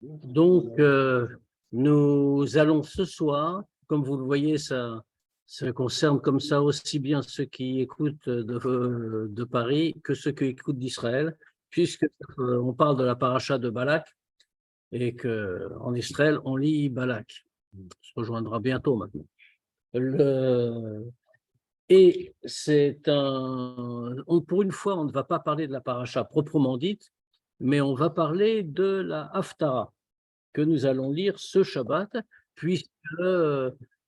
Donc, nous allons ce soir, comme vous le voyez, ça concerne comme ça aussi bien ceux qui écoutent de Paris que ceux qui écoutent d'Israël, puisque on parle de la paracha de Balak et qu'en Israël, on lit Balak. On se rejoindra bientôt maintenant. Et pour une fois, on ne va pas parler de la paracha proprement dite, mais on va parler de la Haftara que nous allons lire ce Shabbat, puisque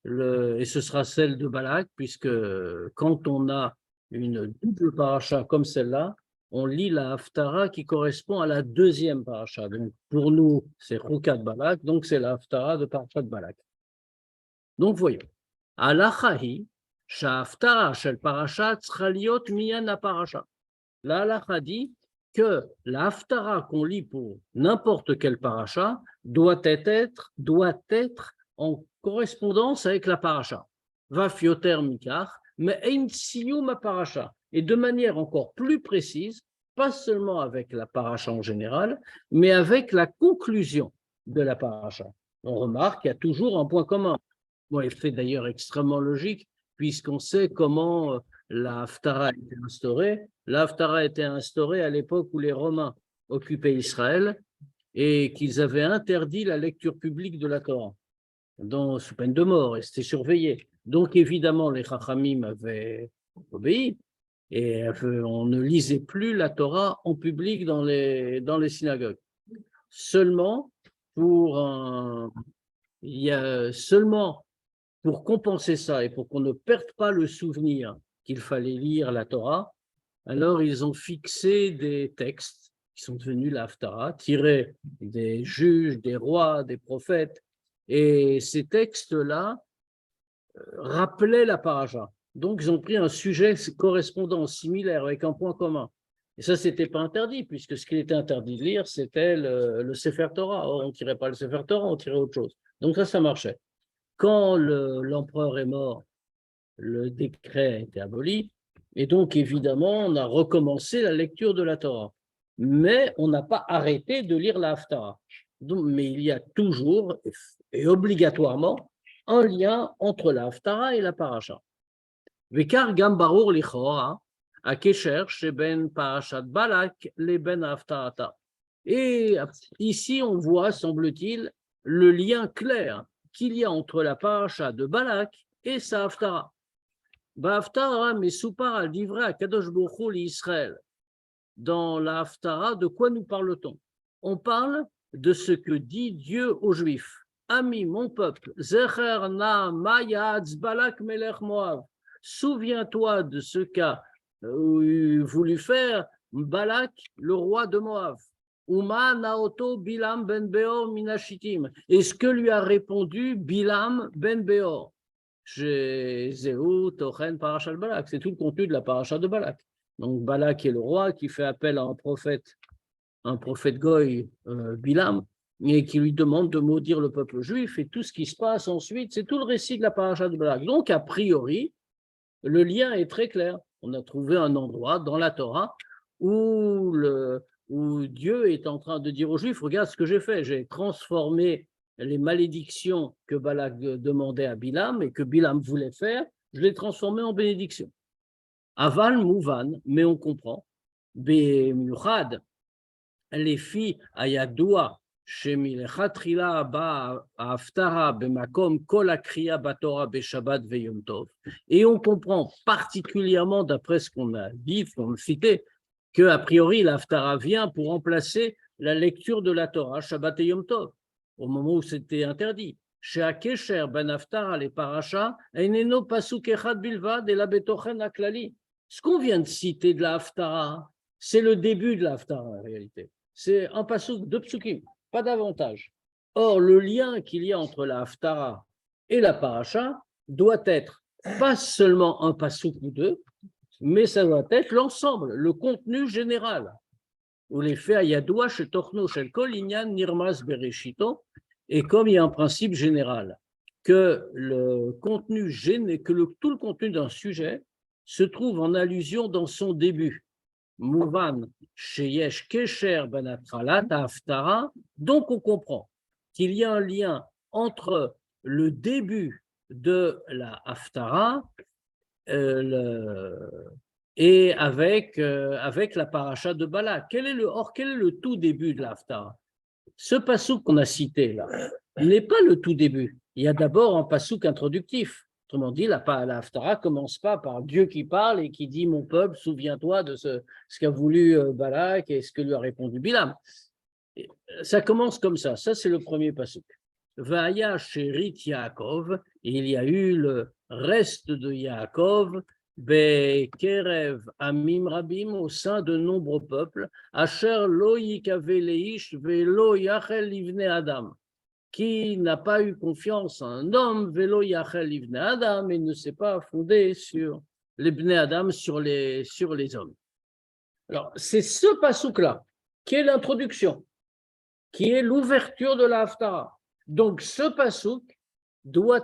et ce sera celle de Balak, puisque quand on a une double paracha comme celle-là, on lit la Haftara qui correspond à la deuxième paracha. Donc pour nous, c'est Chukat Balak, donc c'est la Haftara de paracha de Balak. Donc voyons. Alachahi, Sha'aftara shel parasha tzra liot miyan haparacha. La halacha dit que la haftara qu'on lit pour n'importe quel paracha doit être en correspondance avec la paracha. Va fioter mikar, mais ein siyum paracha. Et de manière encore plus précise, pas seulement avec la paracha en général, mais avec la conclusion de la paracha. On remarque qu'il y a toujours un point commun. Bon, effet d'ailleurs extrêmement logique, puisqu'on sait comment la haftara a été instaurée. La haftara a été instaurée à l'époque où les Romains occupaient Israël et qu'ils avaient interdit la lecture publique de la Torah, sous peine de mort, et c'était surveillé. Donc évidemment, les Chachamim avaient obéi, et on ne lisait plus la Torah en public dans les synagogues. Seulement, pour compenser ça et pour qu'on ne perde pas le souvenir qu'il fallait lire la Torah, alors ils ont fixé des textes qui sont devenus la Haftara, tirés des juges, des rois, des prophètes, et ces textes-là rappelaient la paracha. Donc ils ont pris un sujet correspondant, similaire, avec un point commun. Et ça, ce n'était pas interdit, puisque ce qu'il était interdit de lire, c'était le Sefer Torah. Or, on ne tirait pas le Sefer Torah, on tirait autre chose. Donc ça marchait. Quand l'empereur est mort, le décret a été aboli, et donc évidemment, on a recommencé la lecture de la Torah. Mais on n'a pas arrêté de lire la Haftara. Mais il y a toujours et obligatoirement un lien entre la Haftara et la Paracha. Vekar gam barur lichora, akesher sheben parashat Balak leben Haftarata. Et ici, on voit, semble-t-il, le lien clair qu'il y a entre la paracha de Balak et sa Haftara. Haftara mesupar al divrei HaKadosh Baruch Hu l'Israël. Dans la Haftara, de quoi nous parle-t-on? On parle de ce que dit Dieu aux Juifs. Ami, mon peuple, Zecher na mayatz Balak melech Moab. Souviens-toi de ce qu'a voulu faire Balak, le roi de Moab. Uma naoto Bilam ben Beor minashitim. Et ce que lui a répondu Bilam ben Beor. Chez Zéhu, Tochen, Parashat Balak. C'est tout le contenu de la paracha de Balak. Donc Balak est le roi qui fait appel à un prophète goy, Bilam, et qui lui demande de maudire le peuple juif, et tout ce qui se passe ensuite, c'est tout le récit de la paracha de Balak. Donc a priori, le lien est très clair. On a trouvé un endroit dans la Torah où Dieu est en train de dire aux Juifs, regarde ce que j'ai fait, j'ai transformé les malédictions que Balak demandait à Bilam et que Bilam voulait faire, je les transformé en bénédictions. Aval mouvan, mais on comprend. Bemiuchad, les filles ayadoua, shemilechatchila ba haftara bemakom kol akriya batora beshabbat veyom tov. Et on comprend particulièrement, d'après ce qu'on a dit, qu'on a cité, que a priori l'haftara vient pour remplacer la lecture de la Torah, Shabbat et Yom Tov, au moment où c'était interdit. Chez Akesher ben haftara les paracha, eneno pasuk echad bilvad et la betochen aklali. Ce qu'on vient de citer de la haftara, c'est le début de la haftara en réalité. C'est un pasuk de psukim, pas davantage. Or, le lien qu'il y a entre la haftara et la paracha doit être pas seulement un pasuk ou deux, mais ça doit être l'ensemble, le contenu général. Ou les faits ayadoua chez Tochno shel kol inyan nirmas bereshito, et comme il y a un principe général que tout le contenu d'un sujet se trouve en allusion dans son début. Mouvan, sheyesh kesher ben atralat haftara. Donc, on comprend qu'il y a un lien entre le début de la haftara et avec la paracha de Balak. Quel est le tout début de la haftara? Ce passouk qu'on a cité là n'est pas le tout début. Il y a d'abord un passouk introductif. Autrement dit, la haftara ne commence pas par Dieu qui parle et qui dit « Mon peuple, souviens-toi de ce qu'a voulu Balak et ce que lui a répondu Bilam ». Ça commence comme ça c'est le premier passouk. Vaya Sherit Yaakov, il y a eu le reste de Yaakov, Bekerev Amim Rabim, au sein de nombreux peuples, Asher lo yikave leish velo yachel livne Adam, qui n'a pas eu confiance en un homme, velo yachel livne Adam, et ne s'est pas fondé sur les bnei Adam, sur les hommes. Alors, c'est ce passouk-là qui est l'introduction, qui est l'ouverture de la haftara. Donc, ce passouk doit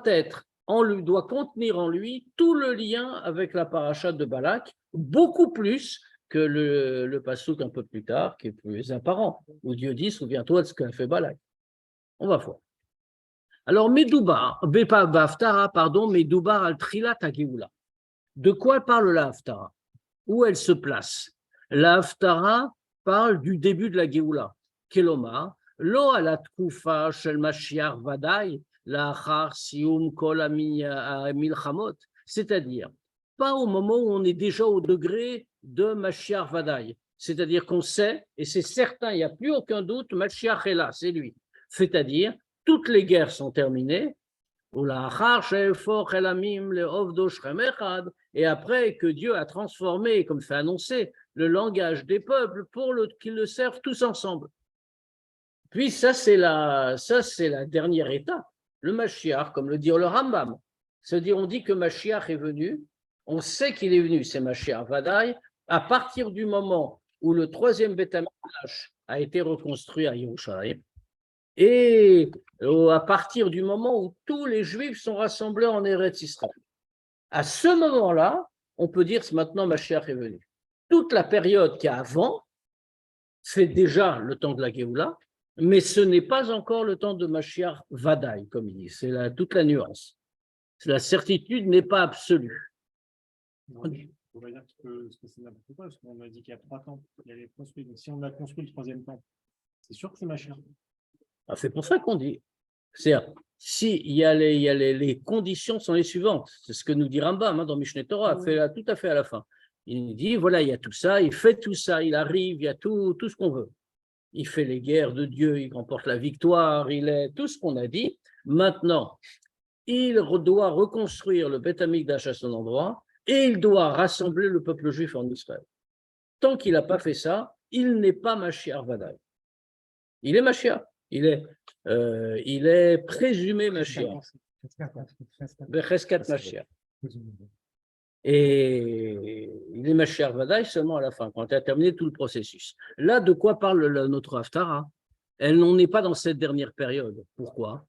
contenir en lui tout le lien avec la paracha de Balak, beaucoup plus que le passouk un peu plus tard, qui est plus apparent, où Dieu dit « Souviens-toi de ce qu'a fait Balak ». On va voir. Alors, Medoubar al Trilat HaGeoula. De quoi parle la haftara? Où elle se place? La haftara parle du début de la Géoula. Keloma, lo ala tkufa shel Mashiach vadai, la'achar sium kol milchamot, c'est-à-dire pas au moment où on est déjà au degré de Mashiach vadai, c'est-à-dire qu'on sait, et c'est certain, il n'y a plus aucun doute, Mashiach est là, c'est lui. C'est-à-dire, toutes les guerres sont terminées, et après que Dieu a transformé, comme fait annoncer, le langage des peuples pour qu'ils le servent tous ensemble. Puis ça, c'est la dernière étape, le Mashiach, comme le dit le Rambam. C'est-à-dire, on dit que Mashiach est venu, on sait qu'il est venu, c'est Mashiach Vadaï, à partir du moment où le troisième Beth Amikdash a été reconstruit à Yerushalayim, et à partir du moment où tous les Juifs sont rassemblés en Eretz Israël. À ce moment-là, on peut dire que maintenant Mashiach est venu. Toute la période qu'il y a avant, c'est déjà le temps de la Géoula, mais ce n'est pas encore le temps de Mashiach Vadaï, comme il dit. C'est toute la nuance. La certitude n'est pas absolue. On va dire que c'est n'importe quoi, parce qu'on a dit qu'il y a 3 temps, il avait construit. Donc si on a construit le 3e temps, c'est sûr que c'est Mashiach. Ah, c'est pour ça qu'on dit. C'est-à-dire, les conditions sont les suivantes. C'est ce que nous dit Rambam dans Mishneh Torah, tout à fait à la fin. Il dit, voilà, il y a tout ça, il fait tout ça, il arrive, il y a tout ce qu'on veut. Il fait les guerres de Dieu, il remporte la victoire, il est tout ce qu'on a dit. Maintenant, il doit reconstruire le Beth Amikdash à son endroit et il doit rassembler le peuple juif en Israël. Tant qu'il n'a pas fait ça, il n'est pas Mashiach Vadaï. Il est Mashiach. Il est présumé Mashiach. Becheskat Mashiach. Et il est Mashiach Vadaï seulement à la fin, quand il a terminé tout le processus. Là, de quoi parle notre Haftara? Elle n'en est pas dans cette dernière période. Pourquoi?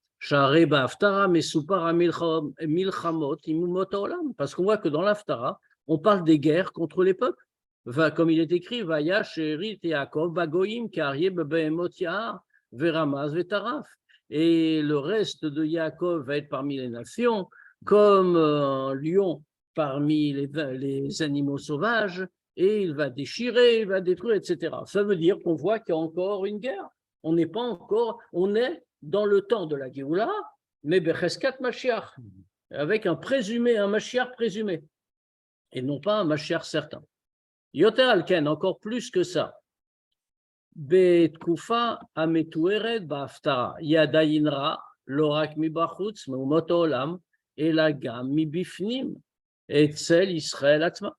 Parce qu'on voit que dans l'Haftara, on parle des guerres contre les peuples. Comme il est écrit, Vaya Sherit Yaakov Bagoyim Karyeh Bebeemot Yahar Veramaz Vetaraf. Et le reste de Yaakov va être parmi les nations, comme un lion parmi les animaux sauvages, et il va déchirer, il va détruire, etc. Ça veut dire qu'on voit qu'il y a encore une guerre. On n'est pas encore, on est dans le temps de la Géoula, mais Becheskat Mashiach, avec un Mashiach présumé, et non pas un Mashiach certain. Yoter Alken, encore plus que ça. Betkufa ametueret ba'aftara, yadayinra, lorak mibachutz, meumot olam, elagam mibifnim, etzel Israël atma.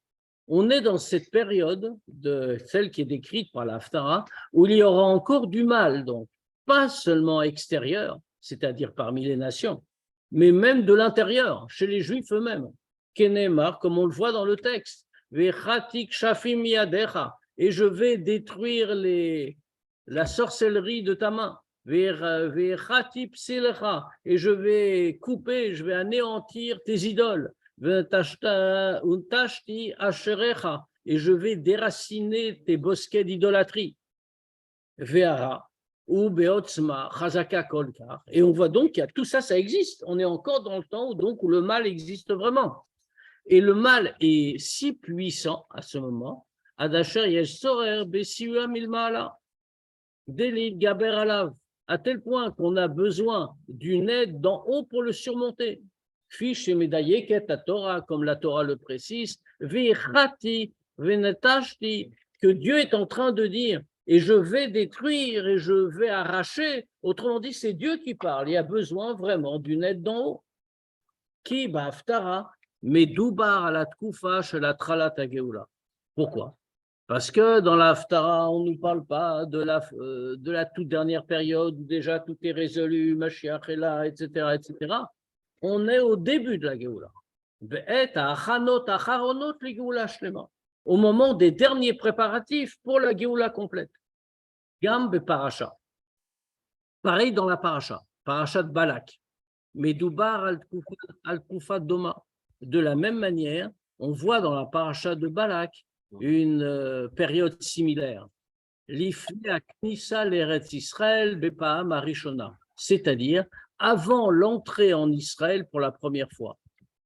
On est dans cette période, de celle qui est décrite par la Haftara, où il y aura encore du mal, donc pas seulement extérieur, c'est-à-dire parmi les nations, mais même de l'intérieur, chez les Juifs eux-mêmes. Kenemar, comme on le voit dans le texte, Vechatik shafim yadecha, et je vais détruire la sorcellerie de ta main. Vechatip silecha, et je vais couper, je vais anéantir tes idoles. Untashti asherecha, et je vais déraciner tes bosquets d'idolâtrie. Ve'ara, ou beotzma, chazaka kolkar. Et on voit donc que tout ça, ça existe. On est encore dans le temps où le mal existe vraiment. Et le mal est si puissant à ce moment, Adasher yesh sorer besiua milmaala, delil gaber alav, à tel point qu'on a besoin d'une aide d'en haut pour le surmonter. Fiche et médailleket à Torah, comme la Torah le précise, vichati venetashti, que Dieu est en train de dire, et je vais détruire et je vais arracher. Autrement dit, c'est Dieu qui parle. Il y a besoin vraiment d'une aide d'en haut. Qui baftara, mais doubar à la tkoufa chez la tralat ageoula. Pourquoi? Parce que dans la Haftara, on ne nous parle pas de la toute dernière période où déjà tout est résolu, Mashiach est là, etc., etc. On est au début de la Géoula. Au moment des derniers préparatifs pour la Géoula complète. Gambe Paracha. Pareil dans la Paracha, Paracha de Balak. Medoubar al-Kufa Doma. De la même manière, on voit dans la Paracha de Balak une période similaire. C'est-à-dire avant l'entrée en Israël pour la première fois.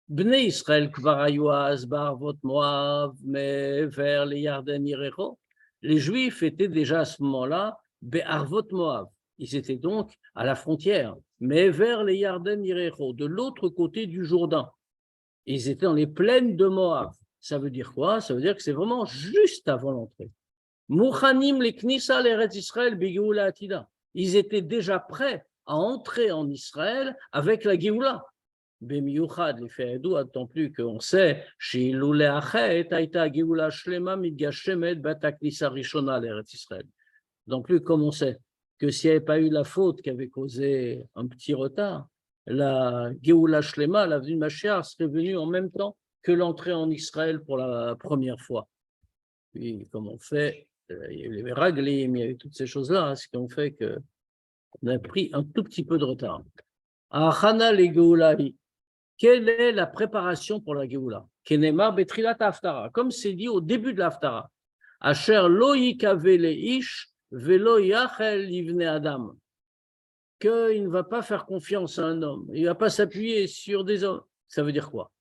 Bnei Israël kvarayuaz barvot Moav, mais vers les Yarden Irecho, les Juifs étaient déjà à ce moment-là be'arvot Moav. Ils étaient donc à la frontière, mais vers les Yarden Irecho, de l'autre côté du Jourdain. Ils étaient dans les plaines de Moab. Ça veut dire quoi? Ça veut dire que c'est vraiment juste avant l'entrée. Mouchanim les Knissa l'Eretz Israël beGeoula Atida. Ils étaient déjà prêts à entrer en Israël avec la Géoula. Bemiyuchad les Féedou, d'autant plus qu'on sait chez Loulé Achet Aïta Géoula Shlema Midgashemet Bata Knissa Rishona l'Eretz Israël. Donc plus comme on sait que s'il n'y avait pas eu la faute qui avait causé un petit retard, la Géoula Shlema, la venue de Mashiach, serait venue en même temps que l'entrée en Israël pour la première fois. Puis, comme on fait, il y a eu les Raglim, il y a eu toutes ces choses-là, ce qui ont fait qu'on a pris un tout petit peu de retard. Achana le Géoulahi. Quelle est la préparation pour la Géoula? Kenemar betrilat haftara, comme c'est dit au début de l'haftara. Asher lo yikave le ish velo yachel livne adam. Qu'il ne va pas faire confiance à un homme, il ne va pas s'appuyer sur des hommes. Ça veut dire quoi?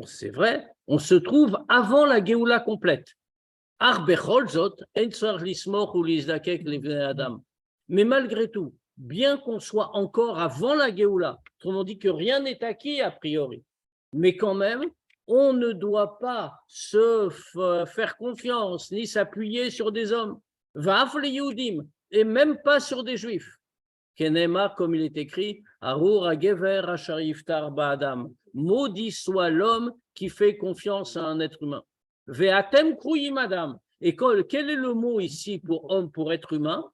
C'est vrai, on se trouve avant la Géoula complète. Mais malgré tout, bien qu'on soit encore avant la Géoula, autrement dit que rien n'est acquis a priori, mais quand même, on ne doit pas se faire confiance ni s'appuyer sur des hommes. Et même pas sur des juifs. Kenema, comme il est écrit, Arur Agever Ashariftar Ba'adam. Maudit soit l'homme qui fait confiance à un être humain. Ve'atem Kruyim Adam. Et quel est le mot ici pour homme, pour être humain?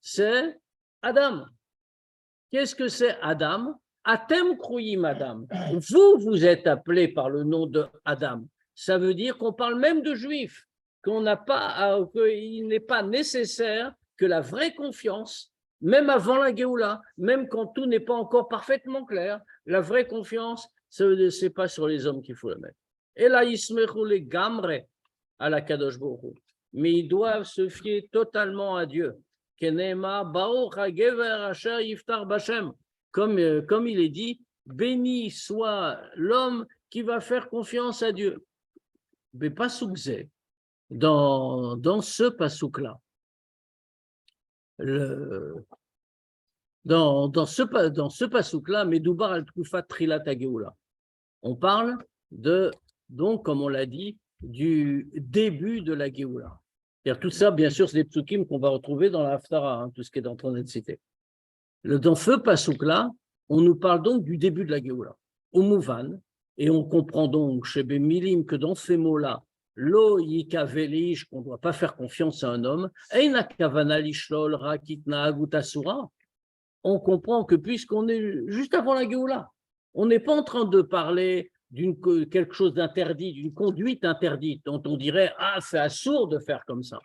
C'est Adam. Qu'est-ce que c'est Adam? Atem Kruyim Adam. Vous êtes appelé par le nom de Adam. Ça veut dire qu'on parle même de juifs. Qu'il n'est pas nécessaire que la vraie confiance, même avant la Géoula, même quand tout n'est pas encore parfaitement clair, la vraie confiance, ce n'est pas sur les hommes qu'il faut la mettre. Et là, ils se mettent les gamre à la Kadosh Baruch Hu. Mais ils doivent se fier totalement à Dieu. Comme il est dit, béni soit l'homme qui va faire confiance à Dieu. Mais pas soukzé. Dans ce pasouk-là, dans ce pasouk-là, Medoubar al-Tkufa Trilat Hageoula, on parle donc, comme on l'a dit, du début de la Géoula. Tout ça, bien sûr, c'est des psukim qu'on va retrouver dans la Haftara, tout ce qui est en train d'être cité. Dans ce pasouk-là, on nous parle donc du début de la Géoula, au Mouvan, et on comprend donc chez Bemilim que dans ces mots-là, Lo yikavelish, qu'on ne doit pas faire confiance à un homme, Eina kavana lishlol rakitna agutasura. On comprend que puisqu'on est juste avant la Géoula, on n'est pas en train de parler quelque chose d'interdit, d'une conduite interdite, dont on dirait ah c'est assourd de faire comme ça.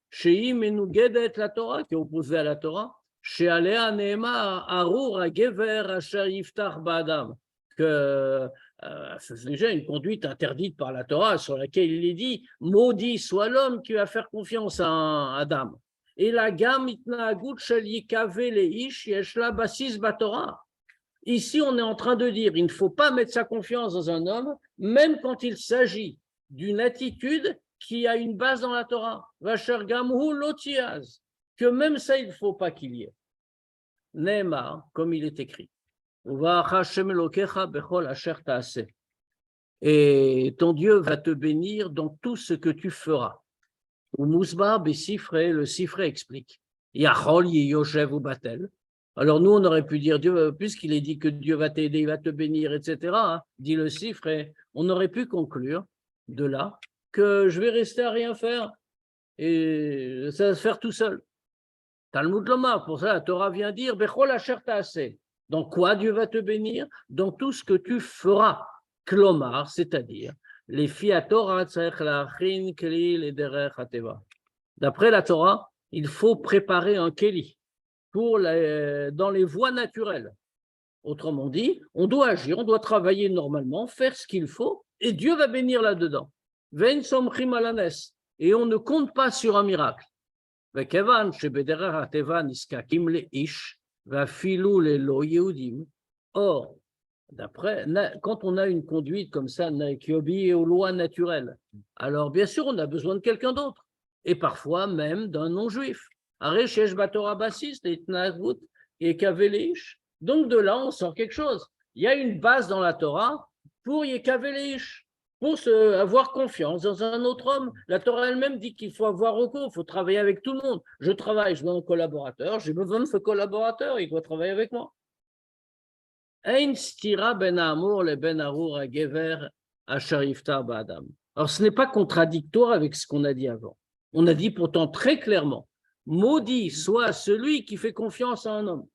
Sheim enugedet la Torah, qui est opposé à la Torah, she'alea neema arur hagever asher yiftar ba'adam, que c'est déjà une conduite interdite par la Torah sur laquelle il est dit « Maudit soit l'homme qui va faire confiance à Adam ». Et la gamme itnaagut shel yikave leish yeshla basis batorah. Ici, on est en train de dire il ne faut pas mettre sa confiance dans un homme, même quand il s'agit d'une attitude qui a une base dans la Torah. Vasher gamhu lotiaz, que même ça, il ne faut pas qu'il y ait. Neymar, comme il est écrit. Et ton Dieu va te bénir dans tout ce que tu feras. Ou Mousbar Bessifré, le Sifré explique. Yachol Yoshev ou Batel. Alors nous, on aurait pu dire, Dieu, puisqu'il est dit que Dieu va t'aider, il va te bénir, etc., hein, dit le Sifré, on aurait pu conclure de là que je vais rester à rien faire et ça va se faire tout seul. Talmud Lomar, pour ça, la Torah vient dire, Bechol Asher Ta'aseh. Dans quoi Dieu va te bénir? Dans tout ce que tu feras. Klomar, c'est-à-dire, les Torah, d'après la Torah, il faut préparer un keli dans les voies naturelles. Autrement dit, on doit agir, on doit travailler normalement, faire ce qu'il faut, et Dieu va bénir là-dedans. Et on ne compte pas sur un miracle. Or, quand on a une conduite comme ça, qui obéit aux lois naturelles, alors bien sûr, on a besoin de quelqu'un d'autre, et parfois même d'un non-juif. Donc de là, on sort quelque chose. Il y a une base dans la Torah pour Yekaveleish, pour avoir confiance dans un autre homme. La Torah elle-même dit qu'il faut avoir recours, il faut travailler avec tout le monde. Je travaille, je veux un collaborateur, j'ai besoin de ce collaborateur, il doit travailler avec moi. Alors, ce n'est pas contradictoire avec ce qu'on a dit avant. On a dit pourtant très clairement, maudit soit celui qui fait confiance à un homme.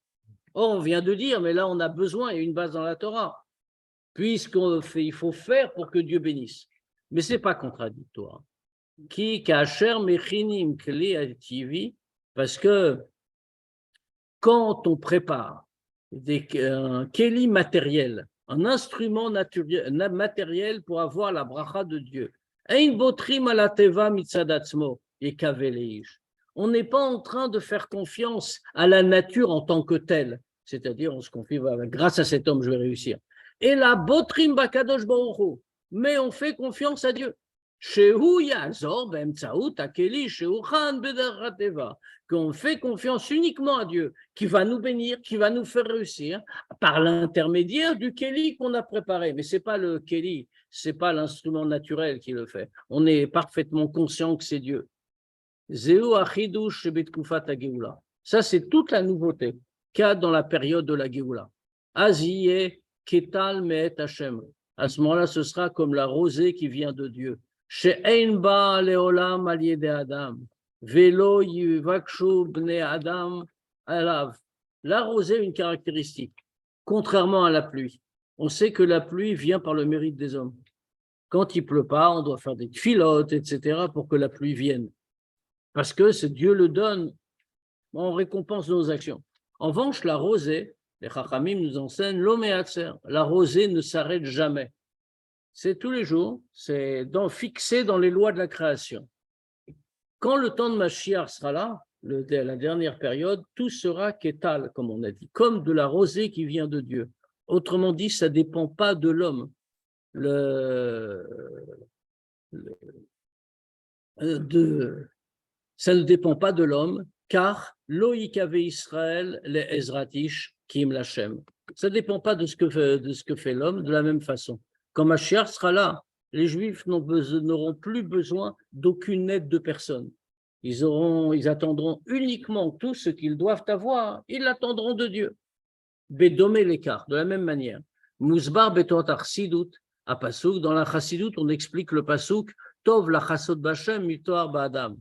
Or, on vient de dire, mais là, on a besoin, il y a une base dans la Torah, il faut faire pour que Dieu bénisse. Mais ce n'est pas contradictoire. Parce que quand on prépare un kéli matériel, un instrument matériel pour avoir la bracha de Dieu, on n'est pas en train de faire confiance à la nature en tant que telle, c'est-à-dire on se confie, grâce à cet homme je vais réussir. Et la botrim bakadosh baruch hu, mais on fait confiance à Dieu. Qu'on fait confiance uniquement à Dieu, qui va nous bénir, qui va nous faire réussir par l'intermédiaire du kéli qu'on a préparé. Mais ce n'est pas le kéli, ce n'est pas l'instrument naturel qui le fait. On est parfaitement conscient que c'est Dieu. Ça, c'est toute la nouveauté qu'il y a dans la période de la Géoula. Aziye ketal me'et Hashem. À ce moment-là, ce sera comme la rosée qui vient de Dieu. She'ein ba le'olam al yedei Adam. Velo yivakshu bnei Adam alav. La rosée a une caractéristique. Contrairement à la pluie, on sait que la pluie vient par le mérite des hommes. Quand il ne pleut pas, on doit faire des filotes, etc., pour que la pluie vienne. Parce que Dieu le donne en récompense de nos actions. En revanche, la rosée, les Chachamim nous enseignent l'oméatser. La rosée ne s'arrête jamais. C'est tous les jours, c'est fixé dans les lois de la création. Quand le temps de Mashiach sera là, la dernière période, tout sera kétal, comme on a dit, comme de la rosée qui vient de Dieu. Autrement dit, ça ne dépend pas de l'homme. Ça ne dépend pas de l'homme, car Loïkave Israël, les Ezratish, Kim Lachem. Ça ne dépend pas de ce que fait l'homme de la même façon. Quand Mashiach sera là, les Juifs n'auront plus besoin d'aucune aide de personne. Ils attendront uniquement tout ce qu'ils doivent avoir, ils l'attendront de Dieu. Bédomé l'écart, de la même manière. Mousbar betot arsidut, à Pasouk, dans la Chassidut, on explique le Pasouk, Tov la chasod b'Hashem mitoar ba'adam,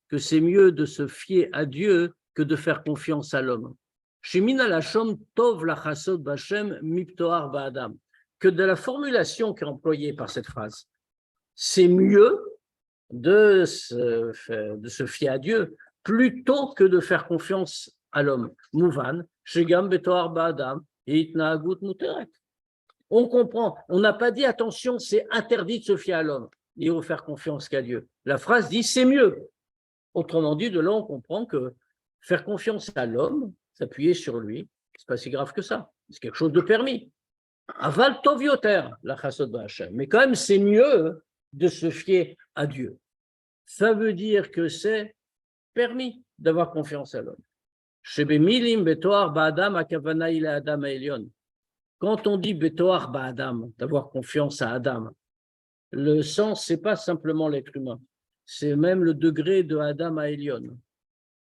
que c'est mieux de se fier à Dieu que de faire confiance à l'homme. Shemina lachom Tov la chasod b'Hashem mitoar ba'adam, que de la formulation qui est employée par cette phrase. C'est mieux de se fier à Dieu plutôt que de faire confiance à l'homme. Mouvan, Shegam betoar ba'adam, itnaagut muteret. On comprend. On n'a pas dit, attention, c'est interdit de se fier à l'homme. Il faut faire confiance qu'à Dieu. La phrase dit, c'est mieux. Autrement dit, de là, on comprend que faire confiance à l'homme, s'appuyer sur lui, c'est pas si grave que ça. C'est quelque chose de permis. Aval tov yoter, la chasod b'Hashem. Mais quand même, c'est mieux de se fier à Dieu. Ça veut dire que c'est permis d'avoir confiance à l'homme. Shebemilim betoar ba'adam akavana ila adam ha'elyon. Quand on dit betoar ba'adam, d'avoir confiance à Adam, le sens, c'est pas simplement l'être humain, c'est même le degré de Adam à Elion.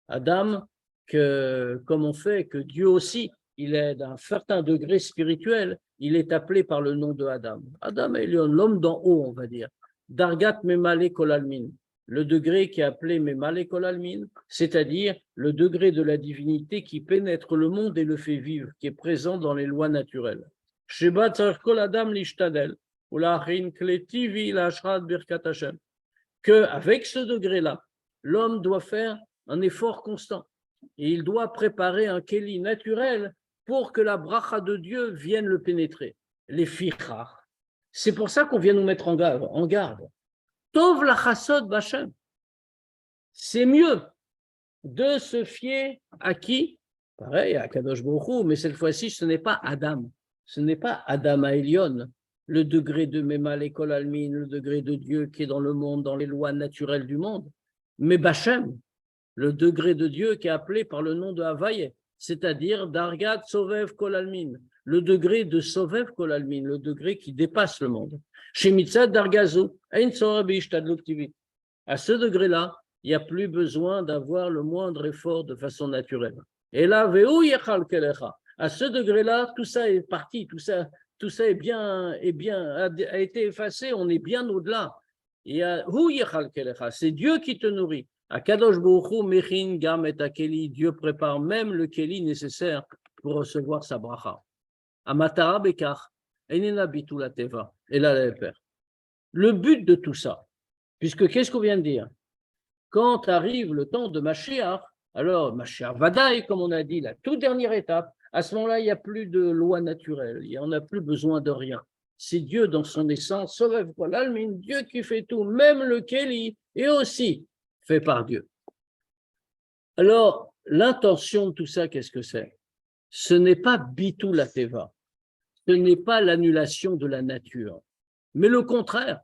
Adam, comme on fait, que Dieu aussi, il est d'un certain degré spirituel, il est appelé par le nom de Adam. Adam à Elion, l'homme d'en haut, on va dire. Dargat memale kolalmin, le degré qui est appelé memale kolalmin, c'est-à-dire le degré de la divinité qui pénètre le monde et le fait vivre, qui est présent dans les lois naturelles. Sheba tzarich kol adam lishtadel. Qu'avec ce degré-là, l'homme doit faire un effort constant et il doit préparer un kéli naturel pour que la bracha de Dieu vienne le pénétrer. Les fichar. C'est pour ça qu'on vient nous mettre en garde. Tov la chasod b'Hashem. C'est mieux de se fier à qui? Pareil, à Kadosh Baruch Hu, mais cette fois-ci, ce n'est pas Adam. Ce n'est pas Adam à Elion. Le degré de Memal et Kol Almin, le degré de Dieu qui est dans le monde, dans les lois naturelles du monde, mais Bachem, le degré de Dieu qui est appelé par le nom de Havaye, c'est-à-dire Dargat Sovev Kol Almin, le degré de Sovev Kol Almin, le degré qui dépasse le monde. Chez Mitzad Dargazo, Ein Sorabish Tadluktivit. À ce degré-là, il n'y a plus besoin d'avoir le moindre effort de façon naturelle. Et là, Veu Yechal Kelecha. À ce degré-là, tout ça est parti, tout ça a été effacé, on est bien au-delà. C'est Dieu qui te nourrit. Akadosh Baruch Hu mechin gam et akeli. Dieu prépare même le keli nécessaire pour recevoir sa bracha. Amatara bekach, enena bitul teva. Et là, le but de tout ça, puisque qu'est-ce qu'on vient de dire? Quand arrive le temps de Mashiach, alors Mashiach Vadaï, comme on a dit, la toute dernière étape, à ce moment-là, il n'y a plus de loi naturelle, il n'y en a plus besoin de rien. C'est Dieu dans son essence, Dieu qui fait tout, même le Kéli est aussi fait par Dieu. Alors, l'intention de tout ça, qu'est-ce que c'est? Ce n'est pas bitul ateva, ce n'est pas l'annulation de la nature, mais le contraire,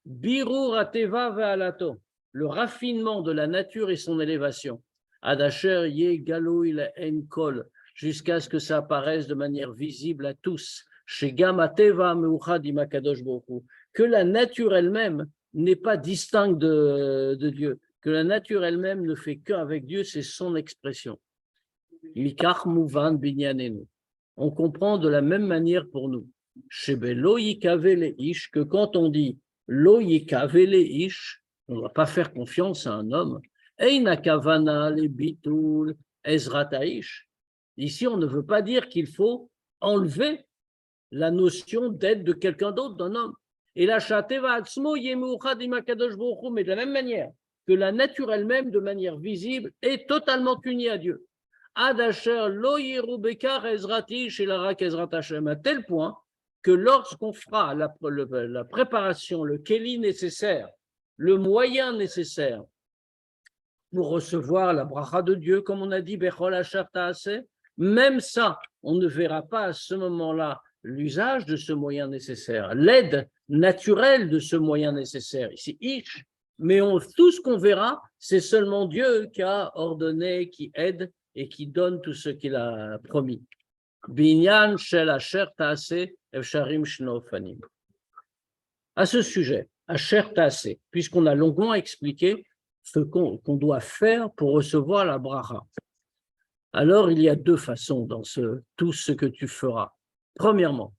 birur ateva ve'alato, le raffinement de la nature et son élévation. Adasher ye galo il en kol, jusqu'à ce que ça apparaisse de manière visible à tous, chez Gamateva Meuchad Imakadosh Boku, que la nature elle-même n'est pas distincte de Dieu, que la nature elle-même ne fait qu'avec Dieu, c'est son expression. Mikach Mouvan Binyanenu. On comprend de la même manière pour nous. Shebe Lo Yikavele Ish, que quand on dit Lo Yikavele Ish, on ne va pas faire confiance à un homme. Eina Kavana le Bitul Ezrataish. Ici, on ne veut pas dire qu'il faut enlever la notion d'aide de quelqu'un d'autre, d'un homme. Et la Shateva Atzmo Yemouchad Imakadosh Baruch Hu, mais de la même manière que la nature elle-même, de manière visible, est totalement unie à Dieu. Adasher Lo Yerubekar Ezratish et Larak Ezrat Hashem, à tel point que lorsqu'on fera la préparation, le kéli nécessaire, le moyen nécessaire pour recevoir la bracha de Dieu, comme on a dit, Bechol Asher Ta'aseh, même ça, on ne verra pas à ce moment-là l'usage de ce moyen nécessaire, l'aide naturelle de ce moyen nécessaire, ici, Ish, mais tout ce qu'on verra, c'est seulement Dieu qui a ordonné, qui aide et qui donne tout ce qu'il a promis. Binyan shel asher ta'aseh efsharim shno fanim. À ce sujet, asher ta'aseh, puisqu'on a longuement expliqué ce qu'on doit faire pour recevoir la bracha. Alors, il y a deux façons dans tout ce que tu feras. Premièrement,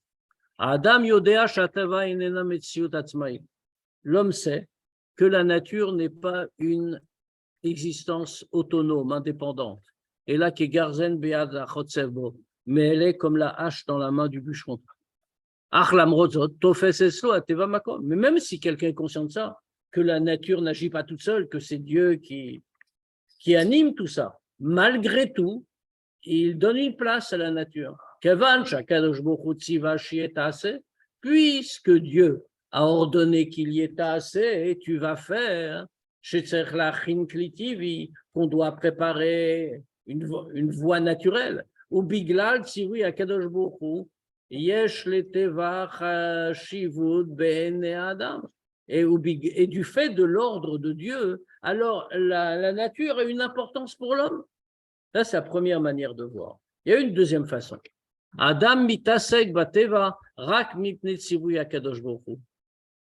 Adam yodea shateva inena metziut atzmaït. L'homme sait que la nature n'est pas une existence autonome, indépendante. Et là, garzen bead achotzevbo, mais elle est comme la hache dans la main du bûcheron. Mais même si quelqu'un est conscient de ça, que la nature n'agit pas toute seule, que c'est Dieu qui anime tout ça, malgré tout, il donne une place à la nature. Puisque Dieu a ordonné qu'il y ait assez, et tu vas faire, qu'on doit préparer une voie naturelle. Ou biglal tzivui akadosh baruch hu, yesh letevach shivut be'enei adam. Et du fait de l'ordre de Dieu, alors la nature a une importance pour l'homme. Ça, c'est la première manière de voir. Il y a une deuxième façon. Adam mitasek bateva rak mipnei tzivui akadosh baruch hu.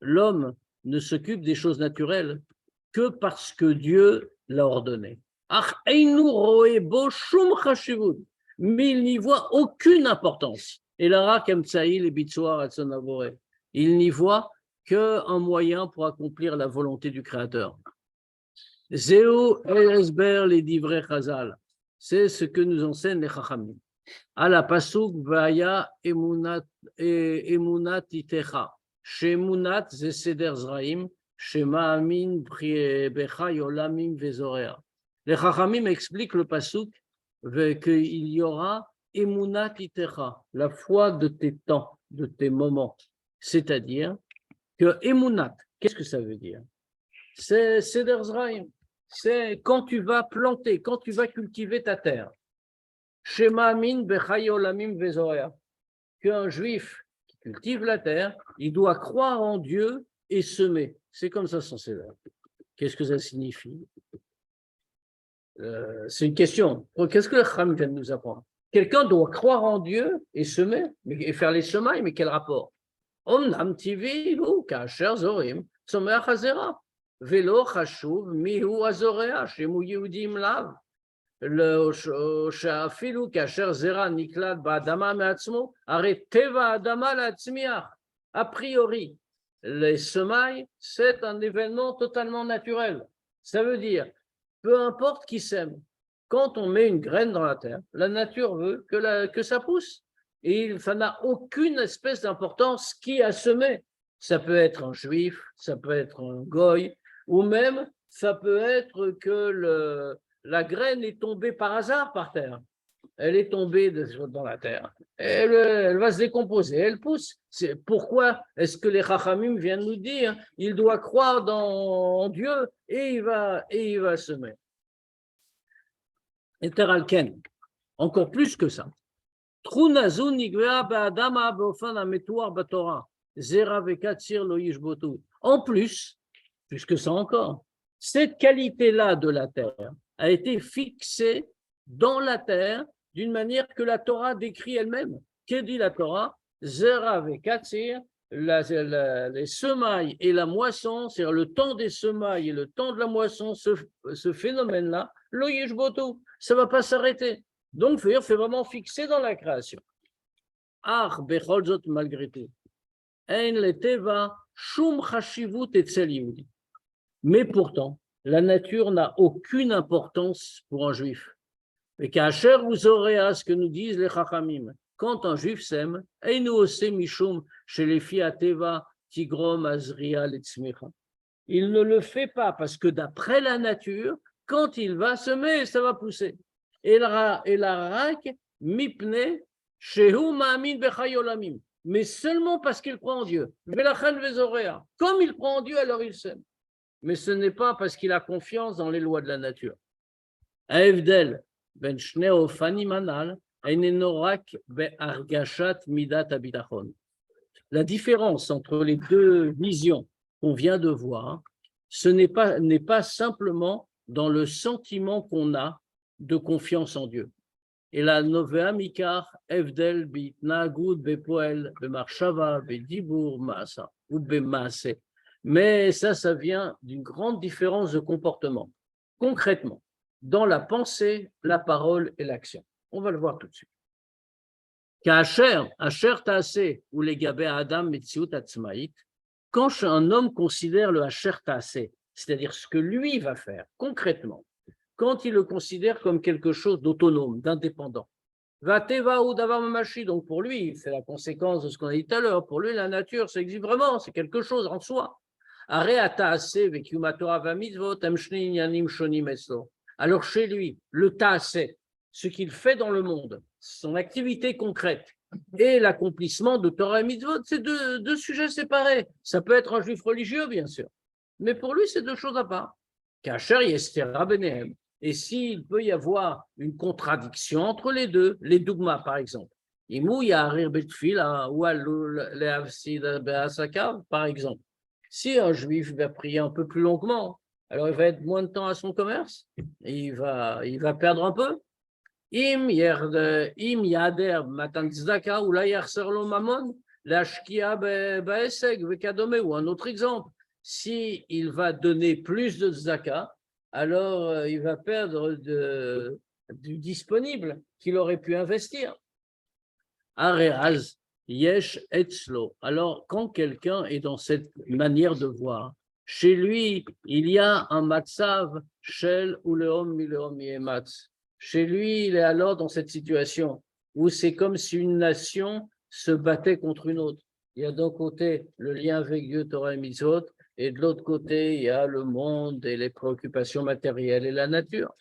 L'homme ne s'occupe des choses naturelles que parce que Dieu l'a ordonné. Mais il n'y voit aucune importance. Et là, il n'y voit qu'un moyen pour accomplir la volonté du Créateur. Zéo Esber les divrei Chazal. C'est ce que nous enseignent les Chachamim. À la pasuk vaya emunat itecha. Shemunat ze seder zraim. Shema amin becha yolamim vezorea. Les Chachamim expliquent le pasuk qu'il y aura emunat itecha, la foi de tes temps, de tes moments. C'est-à-dire que emunat, qu'est-ce que ça veut dire? C'est seder zraim. C'est quand tu vas planter, quand tu vas cultiver ta terre. Shema amin becha yolamim vezorea. Qu'un juif qui cultive la terre, il doit croire en Dieu et semer. C'est comme ça censé être. Qu'est-ce que ça signifie? C'est une question. Qu'est-ce que le Chacham vient de nous apprendre? Quelqu'un doit croire en Dieu et semer, et faire les semailles, mais quel rapport? Omnam tivi hu kasher zorim tzomeach hazera velo chashuv mihu azorea shemu yehudim lav שאפילו כאשר זרע נקלט באדמה מעצמו, הרי טבע האדמה להצמיח. A priori, les semailles, c'est un événement totalement naturel. Ça veut dire, peu importe qui sème, quand on met une graine dans la terre, la nature veut que ça pousse. Et ça n'a aucune espèce d'importance qui a semé. Ça peut être un juif, ça peut être un goy, ou même ça peut être que la graine est tombée par hasard par terre. Elle est tombée dans la terre. Elle va se décomposer, elle pousse. Pourquoi est-ce que les Chachamim viennent nous dire il doit croire en Dieu et il va semer? Et Teralken, encore plus que ça. En plus que ça encore, cette qualité-là de la terre a été fixée dans la terre d'une manière que la Torah décrit elle-même. Qu'est dit la Torah? Zera vekatsir, les semailles et la moisson, c'est-à-dire le temps des semailles et le temps de la moisson, ce phénomène-là, lo yishbotu, ça ne va pas s'arrêter. Donc, c'est vraiment fixé dans la création. Ach, bechol zot malgré tout. Ein leteva shum chashivut etzel yehudi. Mais pourtant, la nature n'a aucune importance pour un juif. Et qu'Acher vous aurez à ce que nous disent les Chachamim, quand un juif sème, et nous aussi mishum chez les filles Teva, Tigrom, Azria, Letzmicha. Il ne le fait pas parce que d'après la nature, quand il va semer, ça va pousser. Et la rak mipne shehu ma'amin bechayolamim. Mais seulement parce qu'il croit en Dieu. Velachan vezorea. Comme il croit en Dieu, alors il sème. Mais ce n'est pas parce qu'il a confiance dans les lois de la nature. Aevdel ben shnei ofanim anal eineno rak be'argashat midat habitachon. La différence entre les deux visions qu'on vient de voir, ce n'est pas simplement dans le sentiment qu'on a de confiance en Dieu. Et la novea mikar evdel bitnagut bepoel bemarshava bedibur maasa ou bemaase. Mais ça vient d'une grande différence de comportement. Concrètement, dans la pensée, la parole et l'action. On va le voir tout de suite. Asher Taaseh ou les Gabé Adam Metziut Atzmaït, quand un homme considère le Asher Taaseh, c'est-à-dire ce que lui va faire concrètement, quand il le considère comme quelque chose d'autonome, d'indépendant, Vateva ou Davar Mamashi, donc pour lui, c'est la conséquence de ce qu'on a dit tout à l'heure, pour lui, la nature, ça existe vraiment, c'est quelque chose en soi. Alors chez lui, le Taaseh, ce qu'il fait dans le monde, son activité concrète, et l'accomplissement de Torah et Mitzvot, c'est deux sujets séparés. Ça peut être un juif religieux, bien sûr, mais pour lui, c'est deux choses à part. Kacher yestera benehem. Et s'il peut y avoir une contradiction entre les deux, les dogmas, par exemple, par exemple, si un juif va prier un peu plus longuement, alors il va être moins de temps à son commerce, il va perdre un peu. Im yader matan tzedaka ou la yarser lo mamon lashkia baeseg vekadome, ou un autre exemple, si il va donner plus de tzedaka, alors il va perdre du disponible qu'il aurait pu investir. Areaz yesh etzlo. Alors quand quelqu'un est dans cette manière de voir, chez lui il y a un matzav shel uleom mileom yematz. Chez lui, il est alors dans cette situation où c'est comme si une nation se battait contre une autre. Il y a d'un côté le lien avec Dieu, Torah et Mitzvot, et de l'autre côté, il y a le monde et les préoccupations matérielles et la nature.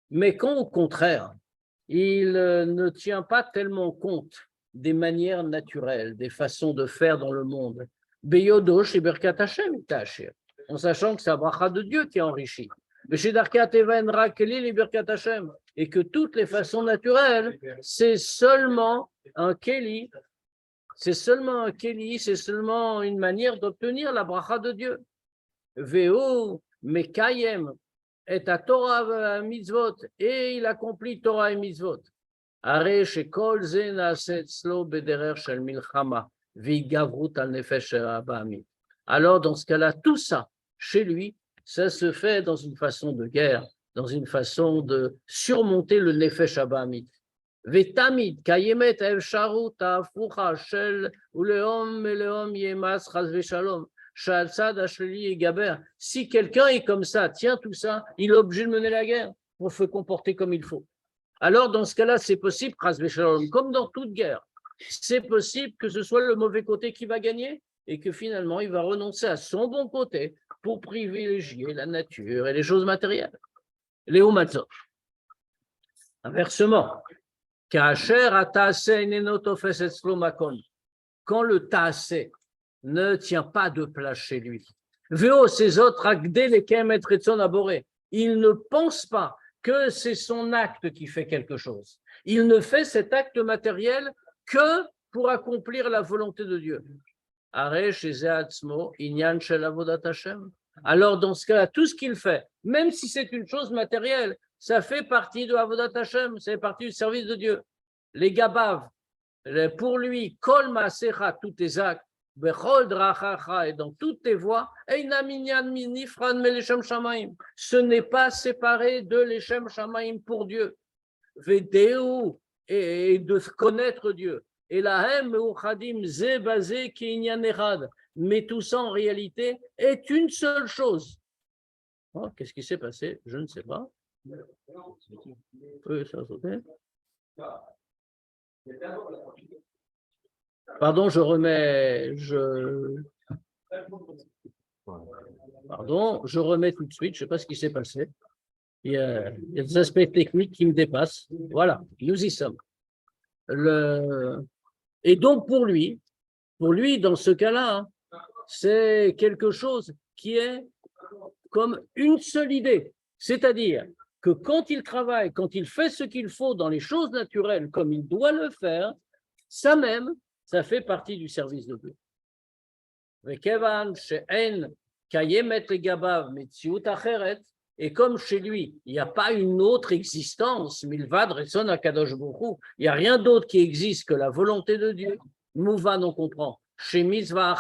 Mais quand au contraire, il ne tient pas tellement compte des manières naturelles, des façons de faire dans le monde, Beyodosh et Berkat Hashem, en sachant que c'est la bracha de Dieu qui est enrichi. Et que toutes les façons naturelles, c'est seulement un keli, c'est seulement une manière d'obtenir la bracha de Dieu. Veo mekayem et à Torah mitzvot, et il accomplit Torah et mitzvot. Are shekol ze naaset slo bederer shel milchama v'igavrut al nefesh abami. Alors dans ce cas-là, tout ça chez lui, ça se fait dans une façon de guerre, dans une façon de surmonter le nefesh abamit. Vetamid kayemet efsharut hafucha shel uleom meleom yemas chas veshalom. Si quelqu'un est comme ça, tient tout ça, il est obligé de mener la guerre pour se comporter comme il faut. Alors, dans ce cas-là, c'est possible, comme dans toute guerre, c'est possible que ce soit le mauvais côté qui va gagner et que finalement, il va renoncer à son bon côté pour privilégier la nature et les choses matérielles. Léo Matzot. Inversement, quand le taasé ne tient pas de place chez lui. Véo, ces autres, il ne pense pas que c'est son acte qui fait quelque chose. Il ne fait cet acte matériel que pour accomplir la volonté de Dieu. Alors, dans ce cas-là, tout ce qu'il fait, même si c'est une chose matérielle, ça fait partie de Avodat Hashem, c'est partie du service de Dieu. Les gabav, pour lui, kol maasecha, tous tes actes, et dans toutes tes voies, ce n'est pas séparé de l'Eshem Shamaim pour Dieu. Vedeu, et de connaître Dieu. Et la mais tout ça en réalité est une seule chose. Oh, qu'est-ce qui s'est passé? Je ne sais pas. Oui, ça a sauté. Pardon, je remets tout de suite, je ne sais pas ce qui s'est passé. Il y a des aspects techniques qui me dépassent. Voilà, nous y sommes. Et donc pour lui, dans ce cas-là, c'est quelque chose qui est comme une seule idée. C'est-à-dire que quand il travaille, quand il fait ce qu'il faut dans les choses naturelles comme il doit le faire, ça même, ça fait partie du service de Dieu. Et comme chez lui, il n'y a pas une autre existence, il n'y a rien d'autre qui existe que la volonté de Dieu. Mouvan, on comprend. Une mitzvah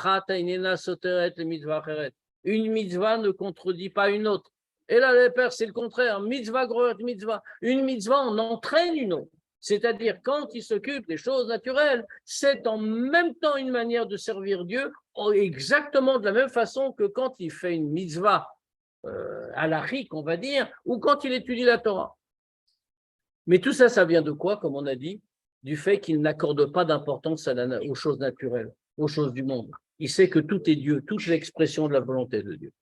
ne contredit pas une autre. Et là, les pères, c'est le contraire. Mitzvah, mitzvah. Une mitzvah en entraîne une autre. C'est-à-dire, quand il s'occupe des choses naturelles, c'est en même temps une manière de servir Dieu, exactement de la même façon que quand il fait une mitzvah halachique, on va dire, ou quand il étudie la Torah. Mais tout ça, ça vient de quoi, comme on a dit? Du fait qu'il n'accorde pas d'importance aux choses naturelles, aux choses du monde. Il sait que tout est Dieu, toute l'expression de la volonté de Dieu.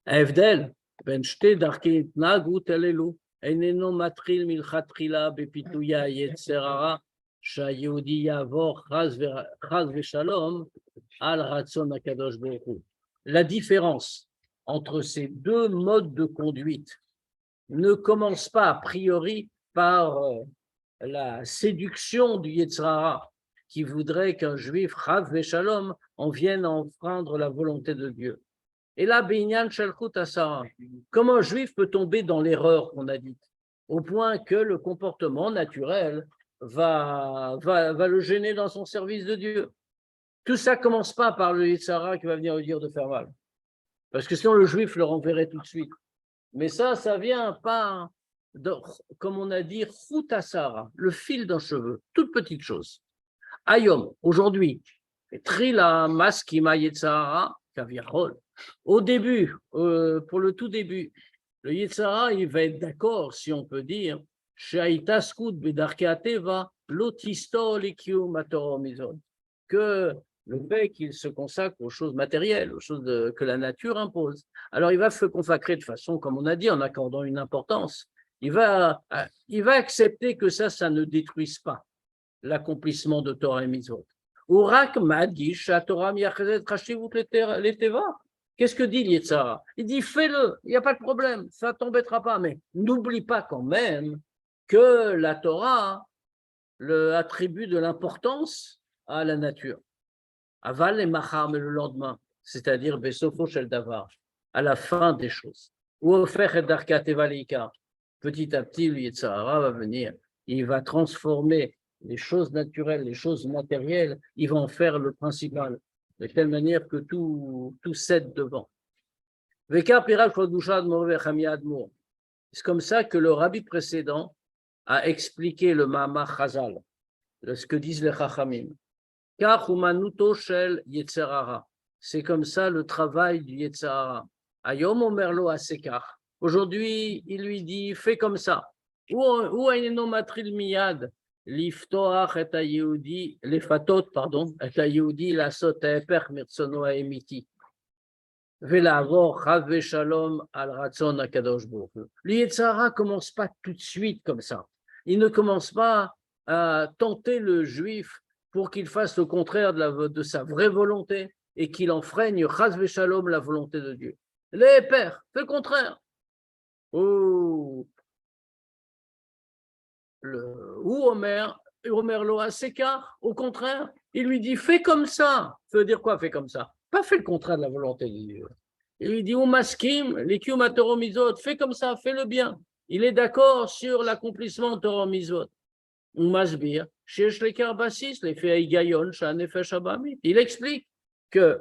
ההבדל בין שתי דרכי התנהגות אלו איננו מתחיל מלכתחילה בפיתוי היצר הרע שהיהודי יעבור חס ושלום על רצון הקדוש ברוך הוא. La différence entre ces deux modes de conduite ne commence pas a priori par la séduction du Yetzer Hara qui voudrait qu'un juif, Chav Veshalom, en vienne à enfreindre la volonté de Dieu. Et là, Binyan Shalchut Asara, comment un juif peut tomber dans l'erreur qu'on a dite, au point que le comportement naturel va le gêner dans son service de Dieu. Tout ça ne commence pas par le Yetzer Hara qui va venir lui dire de faire mal. Parce que sinon, le juif le renverrait tout de suite. Mais ça vient pas, comme on a dit, Chut Asara, le fil d'un cheveu, toute petite chose. Ayom, aujourd'hui, Trila Maskima Yetzer Hara, Kaviachol. Au début, pour le tout début, le Yetzer Hara, il va être d'accord, si on peut dire, que le fait qu'il se consacre aux choses matérielles, aux choses que la nature impose. Alors, il va se consacrer de façon, comme on a dit, en accordant une importance. Il va accepter que ça ne détruise pas l'accomplissement de Torah et Mitzvot. Qu'est-ce que dit Yetzer Hara? Il dit, fais-le, il n'y a pas de problème, ça ne t'embêtera pas, mais n'oublie pas quand même que la Torah attribue de l'importance à la nature. Aval et Machar, mais le lendemain, c'est-à-dire Besofo Shel Davar, à la fin des choses. Ou Ofer et Darka Teva Leikar. Petit à petit, le Yetzer Hara va venir, il va transformer les choses naturelles, les choses matérielles, il va en faire le principal, de telle manière que tout cède devant. C'est comme ça que le rabbi précédent a expliqué le Mahamar Chazal, ce que disent les Chachamim. C'est comme ça le travail du Yetzer Hara. Ayom omerlo asekar. Aujourd'hui, il lui dit, fais comme ça. Ou aineno matril miyad, liftoach et ayehudi, lefatot, pardon, et ayehudi la sot eper mirtsono aemiti. Velavor chav veshalom al ratzon akadosh baruch hu. Le Yetzer Hara commence pas tout de suite comme ça. Il ne commence pas à tenter le juif pour qu'il fasse le contraire de sa vraie volonté et qu'il enfreigne chas veshalom la volonté de Dieu. Les pères, fais le contraire. Ou Omer lo asekar, au contraire, il lui dit fais comme ça. Ça veut dire quoi, fais comme ça? Pas fait le contraire de la volonté de Dieu. Il lui dit ou maskim, likium atoro mizot, fais comme ça, fais le bien. Il est d'accord sur l'accomplissement de Torah mizot. Ou masbir, shesh lekar basis, les fait igayon, shanefesh abamit. Il explique que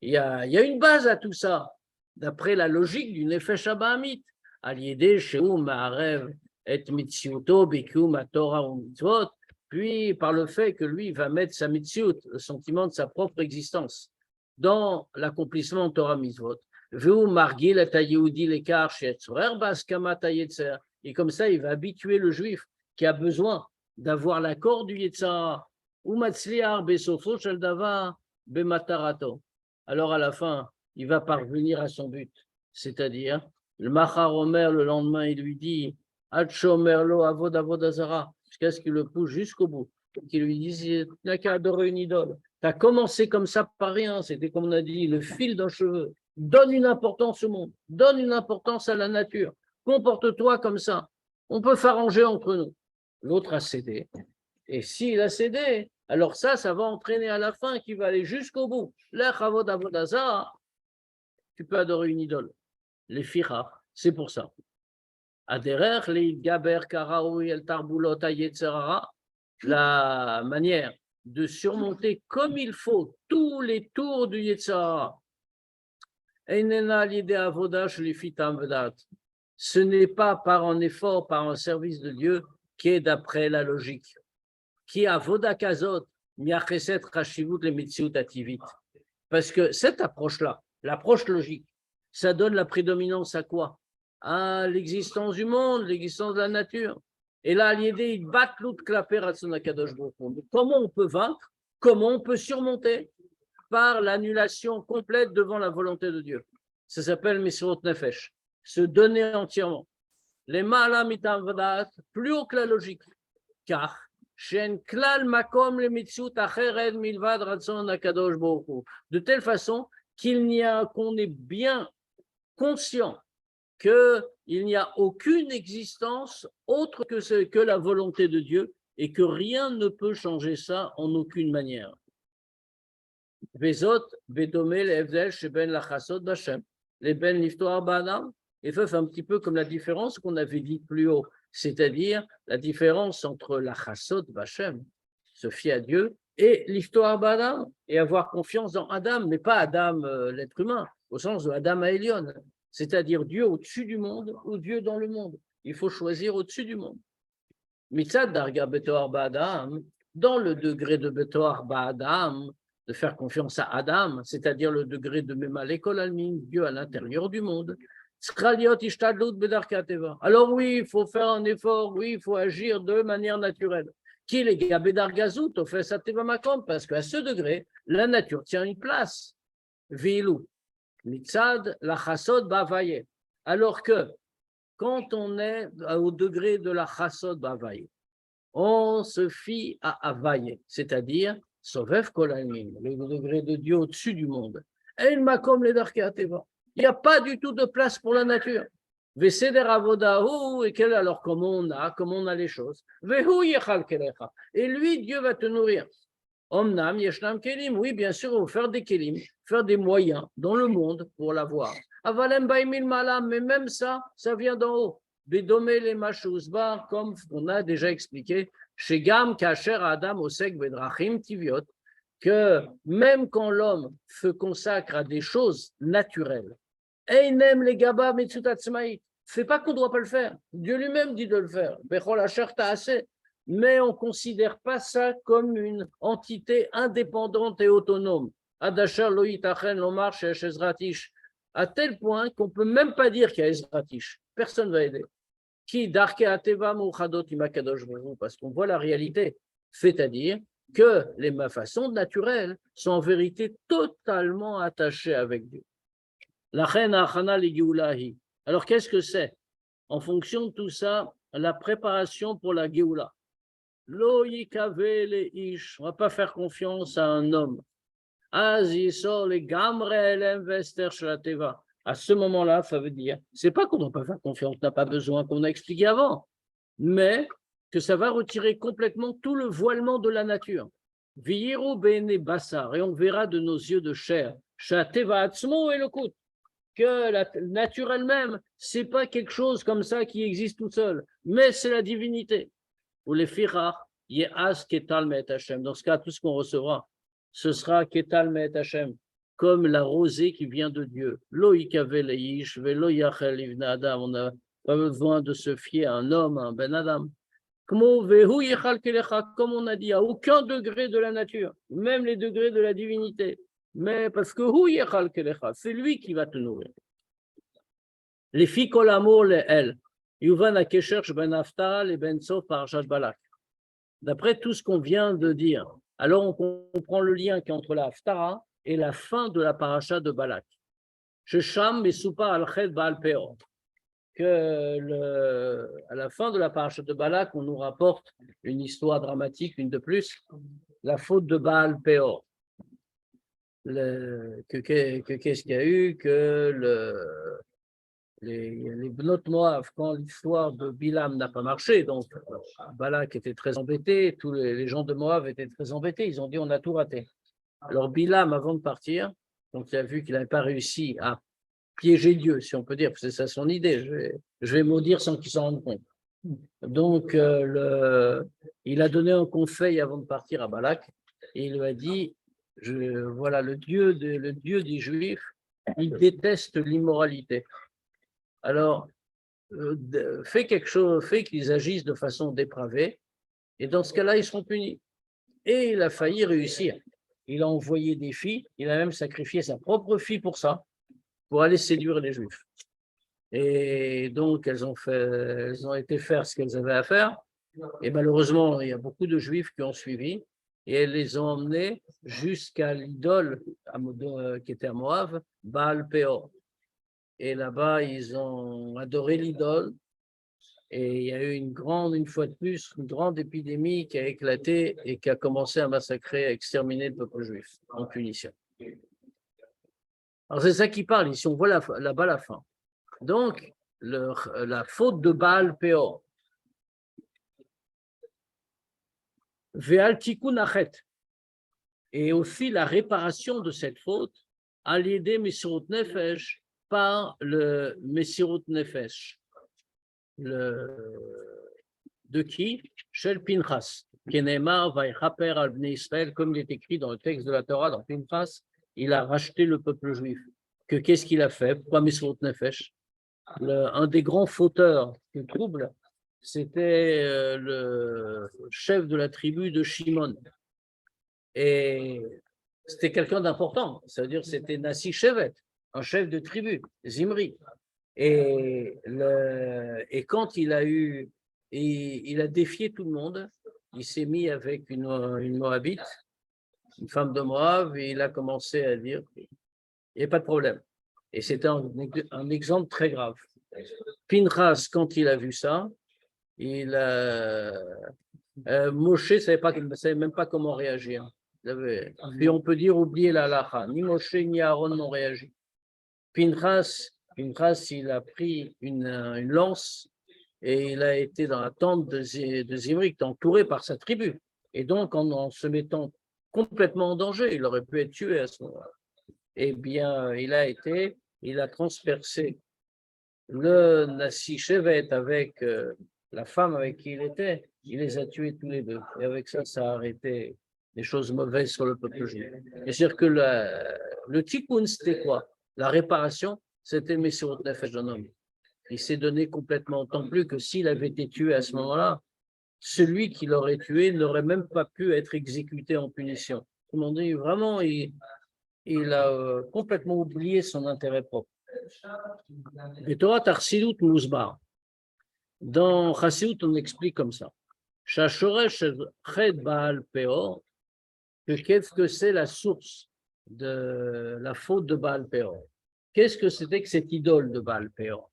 il y a une base à tout ça, d'après la logique du nefesh abamit. Aliédé sheu ma'arev et mitziuto bikum atorah ou mitzvot, puis par le fait que lui va mettre sa mitziut, le sentiment de sa propre existence, dans l'accomplissement de Torah mitzvot. Veu margil et ayehudi lekar she'etzorer baskamat hayetzer. Et comme ça, il va habituer le juif qui a besoin d'avoir l'accord du Yetzer Hara. Ou matzliar besofo shel davar bematarato. Alors à la fin, il va parvenir à son but, c'est-à-dire le Machar Omer, le lendemain, il lui dit Ad shomerlo avod avod azara, jusqu'à ce qu'il le pousse jusqu'au bout. Qu'il lui dise tu n'as qu'à adorer une idole. Tu as commencé comme ça par rien, c'était comme on a dit, le fil d'un cheveu. Donne une importance au monde, donne une importance à la nature. Comporte-toi comme ça. On peut s'arranger entre nous. L'autre a cédé. Et s'il a cédé, alors ça va entraîner à la fin qu'il va aller jusqu'au bout. Lech avod avod azara, tu peux adorer une idole. Les fichach, c'est pour ça. Aderer li gaber karaoui el tarbulot Yetzer Hara, la manière de surmonter comme il faut tous les tours du Yetzer Hara. Einena l'idée avoda shlifitam vedat. Ce n'est pas par un effort, par un service de Dieu qui est d'après la logique. Qui avoda kazot miacheset rashivut le mitziut ativit. Parce que cette approche-là, l'approche logique, ça donne la prédominance à quoi? À l'existence du monde, l'existence de la nature. Et là, l'idée, il bat l'autre clapper à son akadosh baruch hu. Comment on peut vaincre? Comment on peut surmonter? Par l'annulation complète devant la volonté de Dieu. Ça s'appelle Mesirot Nefesh, se donner entièrement. Les Ma'ala Mitam Vadat, plus haut que la logique, car de telle façon qu'on est bien conscient qu'il n'y a aucune existence autre que la volonté de Dieu et que rien ne peut changer ça en aucune manière. Et ça, c'est un petit peu comme la différence qu'on avait dit plus haut, c'est-à-dire la différence entre la chassot Bachem, se fier à Dieu, et l'histoire d'Adam, et avoir confiance dans Adam, mais pas Adam, l'être humain, au sens de Adam à Elion, c'est-à-dire Dieu au-dessus du monde ou Dieu dans le monde. Il faut choisir au-dessus du monde. Mitzad Darga Betoar Ba'Adam, dans le degré de Betoar Ba'Adam, de faire confiance à Adam, c'est-à-dire le degré de Memalekol Almin, Dieu à l'intérieur du monde. Alors oui, il faut faire un effort, oui, il faut agir de manière naturelle. Qui les Gabedar Gazout, fait ça parce qu'à ce degré, la nature tient une place. Vilou, Mitzad, la Chassod Bavaye. Alors que quand on est au degré de la Chassod Bavaye, on se fie à Avaye, c'est-à-dire Sovev Kolalmin, le degré de Dieu au-dessus du monde. Et il m'a comme les Darkeateva. Il n'y a pas du tout de place pour la nature. Alors comment on a les choses. Et lui, Dieu va te nourrir. Omnam, Yeshnam Kelim, oui, bien sûr, il faut faire des Kelim, faire des moyens dans le monde pour l'avoir. Avalem Baimil Malam, mais même ça vient d'en haut. Bédomé les Mashuzbar, comme on a déjà expliqué, chez Gam, Kacher, Adam, Osek, Bedrachim, Tiviot, que même quand l'homme se consacre à des choses naturelles, Einem les Gaba Metsutatsumaït, c'est pas qu'on ne doit pas le faire. Dieu lui-même dit de le faire. Mais on ne considère pas ça comme une entité indépendante et autonome. À tel point qu'on ne peut même pas dire qu'il y a Ezratish. Personne ne va aider. Parce qu'on voit la réalité. C'est-à-dire que les façons naturelles sont en vérité totalement attachées avec Dieu. Alors qu'est-ce que c'est? En fonction de tout ça, la préparation pour la Géoula. On ne va pas faire confiance à un homme. À ce moment-là, ça veut dire, c'est pas qu'on ne va pas faire confiance, on n'a pas besoin qu'on a expliqué avant, mais que ça va retirer complètement tout le voilement de la nature. Et on verra de nos yeux de chair, et le coup, que la nature elle-même, c'est pas quelque chose comme ça qui existe tout seul, mais c'est la divinité. Ou les firach, Ye'as Ketal Me'et Hashem. Dans ce cas, tout ce qu'on recevra, ce sera Ketal Me'et Hashem, comme la rosée qui vient de Dieu. Lo Yikave Leish, Velo Yachel Ivna Adam. On n'a pas besoin de se fier à un homme, à un Ben Adam. Comme on a dit, à aucun degré de la nature, même les degrés de la divinité. Mais parce que c'est lui qui va te nourrir. Les filles Kolamour, les elles. Yuvan Akesher Ben Haftarah et Ben Sof Parashat Balak. D'après tout ce qu'on vient de dire, alors on comprend le lien qui est entre la Haftarah et la fin de la paracha de Balak. Shesham Mesupa Al-Ched Baal Peor. À la fin de la paracha de Balak, on nous rapporte une histoire dramatique, une de plus, la faute de Baal Peor. Qu'est-ce qu'il y a eu? Les Bnot Moav, quand l'histoire de Bilam n'a pas marché, donc Balak était très embêté, tous les gens de Moav étaient très embêtés, ils ont dit on a tout raté. Alors Bilam, avant de partir, donc il a vu qu'il n'avait pas réussi à piéger Dieu, si on peut dire, c'est ça son idée, je vais maudire sans qu'il s'en rende compte. Donc il a donné un conseil avant de partir à Balak, et il lui a dit, voilà, le Dieu des Juifs, il déteste l'immoralité. Alors, fais quelque chose, fais qu'ils agissent de façon dépravée, et dans ce cas-là, ils seront punis. Et il a failli réussir. Il a envoyé des filles, il a même sacrifié sa propre fille pour ça, pour aller séduire les Juifs. Et donc, elles ont été faire ce qu'elles avaient à faire, et malheureusement, il y a beaucoup de Juifs qui ont suivi, et elles les ont emmenés jusqu'à l'idole qui était à Moab, Baal Peor. et là-bas, ils ont adoré l'idole. Et il y a eu une fois de plus, une grande épidémie qui a éclaté et qui a commencé à massacrer, à exterminer le peuple juif en punition. Alors c'est ça qui parle, ici on voit là-bas la fin. Donc, la faute de Baal Peor. Ve'al tikun achet. Et aussi la réparation de cette faute, à l'idée Messirut Nefesh, par le Messirut Nefesh. De qui? Shel Pinchas. Kenemar vaychaper al bnei Israël, comme il est écrit dans le texte de la Torah, dans Pinchas, il a racheté le peuple juif. Qu'est-ce qu'il a fait? Pourquoi Messirut Nefesh? Un des grands fauteurs du trouble, c'était le chef de la tribu de Shimon. Et c'était quelqu'un d'important, c'est-à-dire c'était Nassi Shevet, un chef de tribu, Zimri. Et quand il a défié tout le monde, il s'est mis avec une Moabite, une femme de Moab, et il a commencé à dire, il n'y a pas de problème. Et c'était un exemple très grave. Pinchas, quand il a vu ça, Moshe ne savait même pas comment réagir. Puis on peut dire oublier la halakha. Ni Moshe ni Aaron n'ont réagi. Pinchas, il a pris une lance et il a été dans la tente de Zimri, entouré par sa tribu. Et donc, en se mettant complètement en danger, il aurait pu être tué à ce moment-là. Eh bien, il a transpercé le Nassi Shevet avec la femme avec qui il les a tués tous les deux. Et avec ça, ça a arrêté des choses mauvaises sur le peuple juif. C'est-à-dire que le tikkun, c'était quoi? La réparation, c'était Messirut Nefesh d'un homme. Il s'est donné complètement, tant plus que s'il avait été tué à ce moment-là, celui qui l'aurait tué n'aurait même pas pu être exécuté en punition. Comment dire, vraiment, il a complètement oublié son intérêt propre. Et Torah Tarsidut Mousbar. Dans Chassidut, on explique comme ça. Shashoresh Ched Baal Peor, qu'est-ce que c'est la source de la faute de Baal Peor? Qu'est-ce que c'était que cette idole de Baal Peor?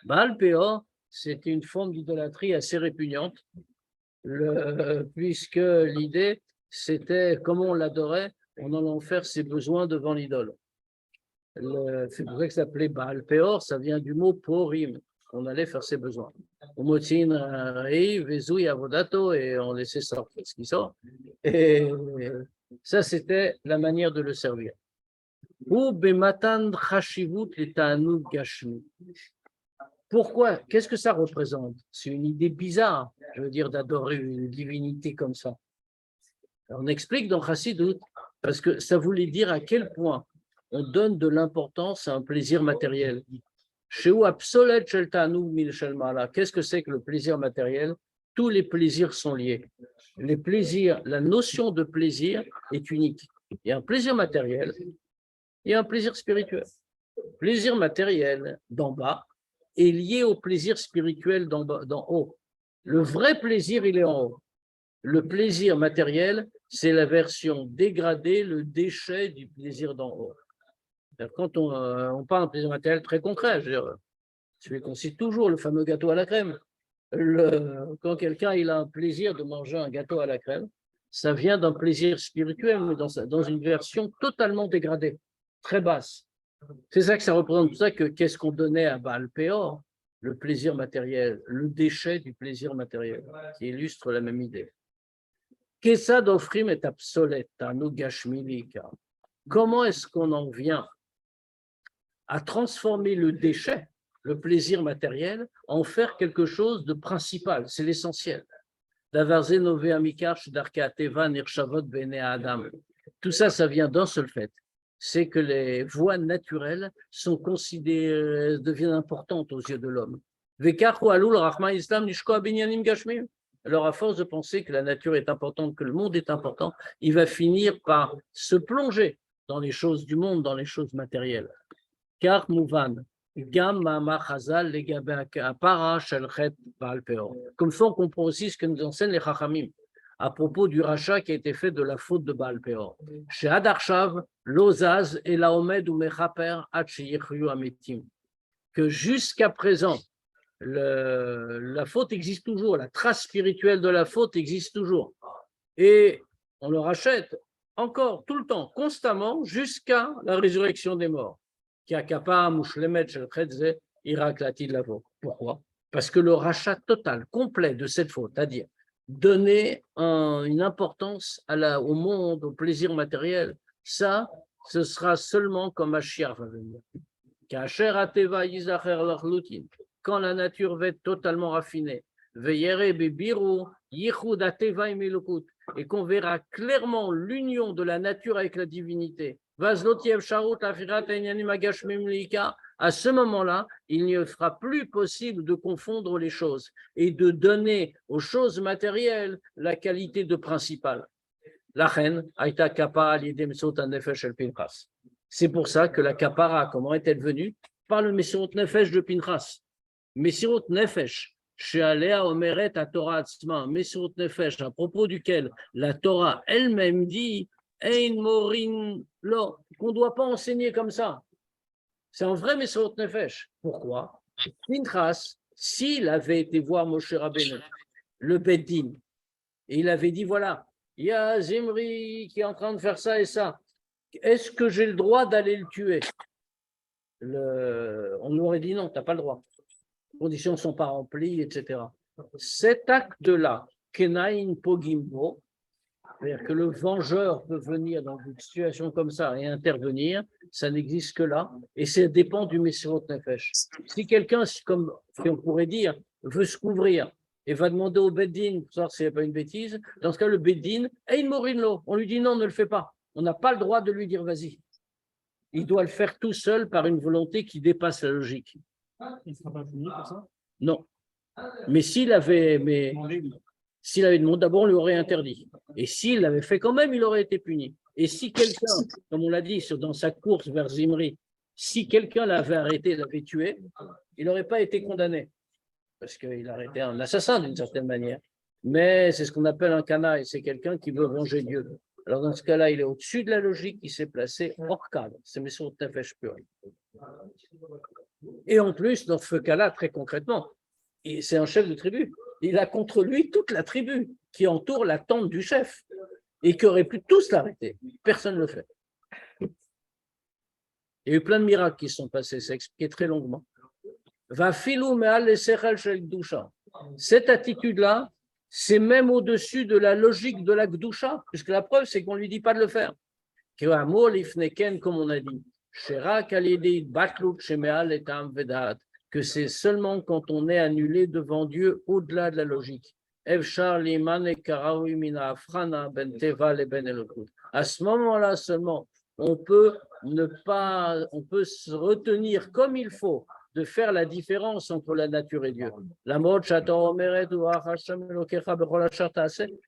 Baal Peor, c'était une forme d'idolâtrie assez répugnante, puisque l'idée, c'était comment on l'adorait, on allait en faire ses besoins devant l'idole. C'est pour ça que ça s'appelait Baal Peor, ça vient du mot Porim, on allait faire ses besoins. Et on laissait sortir ce qui sort. Et ça, c'était la manière de le servir. Pourquoi? Qu'est-ce que ça représente? C'est une idée bizarre, je veux dire, d'adorer une divinité comme ça. On explique dans Chassidut, parce que ça voulait dire à quel point on donne de l'importance à un plaisir matériel. Qu'est-ce que c'est que le plaisir matériel? Tous les plaisirs sont liés. Les plaisirs, la notion de plaisir est unique. Il y a un plaisir matériel, il y a un plaisir spirituel. Le plaisir matériel d'en bas est lié au plaisir spirituel d'en haut. Le vrai plaisir, il est en haut. Le plaisir matériel, c'est la version dégradée, le déchet du plaisir d'en haut. Quand on parle d'un plaisir matériel très concret, celui qu'on cite toujours, le fameux gâteau à la crème. Quand quelqu'un il a un plaisir de manger un gâteau à la crème, ça vient d'un plaisir spirituel, mais dans une version totalement dégradée, très basse. C'est ça que ça représente. Pour ça que qu'est-ce qu'on donnait à Baal Peor? Le plaisir matériel, le déchet du plaisir matériel, qui illustre la même idée. Kesad Ofrim est obsolète, comment est-ce qu'on en vient à transformer le déchet, le plaisir matériel, en faire quelque chose de principal? C'est l'essentiel. Tout ça, ça vient d'un seul fait. C'est que les voies naturelles deviennent importantes aux yeux de l'homme. Alors, à force de penser que la nature est importante, que le monde est important, il va finir par se plonger dans les choses du monde, dans les choses matérielles. Car Mouvan, comme ça, on comprend aussi ce que nous enseignent les Chachamim. à propos du rachat qui a été fait de la faute de Baal Péor. Chez Adarshav, Lozaz et Laomed ou Mechaper Hachiyichyu Ametim. Que jusqu'à présent, la faute existe toujours, la trace spirituelle de la faute existe toujours. Et on le rachète encore, tout le temps, constamment, jusqu'à la résurrection des morts. Pourquoi? Parce que le rachat total, complet de cette faute, c'est-à-dire donner une importance au monde, au plaisir matériel, ça, ce sera seulement quand Mashiach va venir. Quand la nature va être totalement raffinée, et qu'on verra clairement l'union de la nature avec la divinité, à ce moment-là, il ne sera plus possible de confondre les choses et de donner aux choses matérielles la qualité de principale. C'est pour ça que la kapara, comment est-elle venue? Par le Messirut Nefesh de Pinchas. Messirut Nefesh, Shealea Omeret à Torah Atzma, Messirut Nefesh, à propos duquel la Torah elle-même dit Ein Morin Lo, qu'on ne doit pas enseigner comme ça. C'est un vrai Messirut Nefesh. Pourquoi? Pinchas, s'il avait été voir Moshe Rabbeinu, le Beddin, et il avait dit voilà, il y a Zimri qui est en train de faire ça et ça. Est-ce que j'ai le droit d'aller le tuer? On lui aurait dit non, tu n'as pas le droit. Les conditions ne sont pas remplies, etc. Cet acte-là, Kenaïn Pogimbo, c'est-à-dire que le vengeur peut venir dans une situation comme ça et intervenir, ça n'existe que là, et ça dépend du Messirut Nefesh. Si quelqu'un, comme on pourrait dire, veut se couvrir et va demander au Beddin, pour savoir s'il n'y a pas une bêtise, dans ce cas, le Beddin, Ein Morinlo, on lui dit non, ne le fais pas. On n'a pas le droit de lui dire vas-y. Il doit le faire tout seul par une volonté qui dépasse la logique. Il ne sera pas puni pour ça? Non. Mais s'il avait demandé, d'abord, on lui aurait interdit. Et s'il l'avait fait quand même, il aurait été puni. Et si quelqu'un, comme on l'a dit, dans sa course vers Zimri, si quelqu'un l'avait arrêté, l'avait tué, il n'aurait pas été condamné. Parce qu'il a été un assassin d'une certaine manière. Mais c'est ce qu'on appelle un canaille, c'est quelqu'un qui veut venger Dieu. Alors dans ce cas-là, il est au-dessus de la logique, il s'est placé hors cadre. C'est Messirut Nefesh pur. Et en plus, dans ce cas-là, très concrètement, c'est un chef de tribu. Il a contre lui toute la tribu qui entoure la tente du chef et qui aurait pu tous l'arrêter. Personne ne le fait. Il y a eu plein de miracles qui sont passés, c'est expliqué très longuement. Cette attitude-là, c'est même au-dessus de la logique de la Gdusha, puisque la preuve, c'est qu'on ne lui dit pas de le faire. Comme on a dit, que c'est seulement quand on est annulé devant Dieu au-delà de la logique. À ce moment-là seulement, on peut se retenir comme il faut de faire la différence entre la nature et Dieu.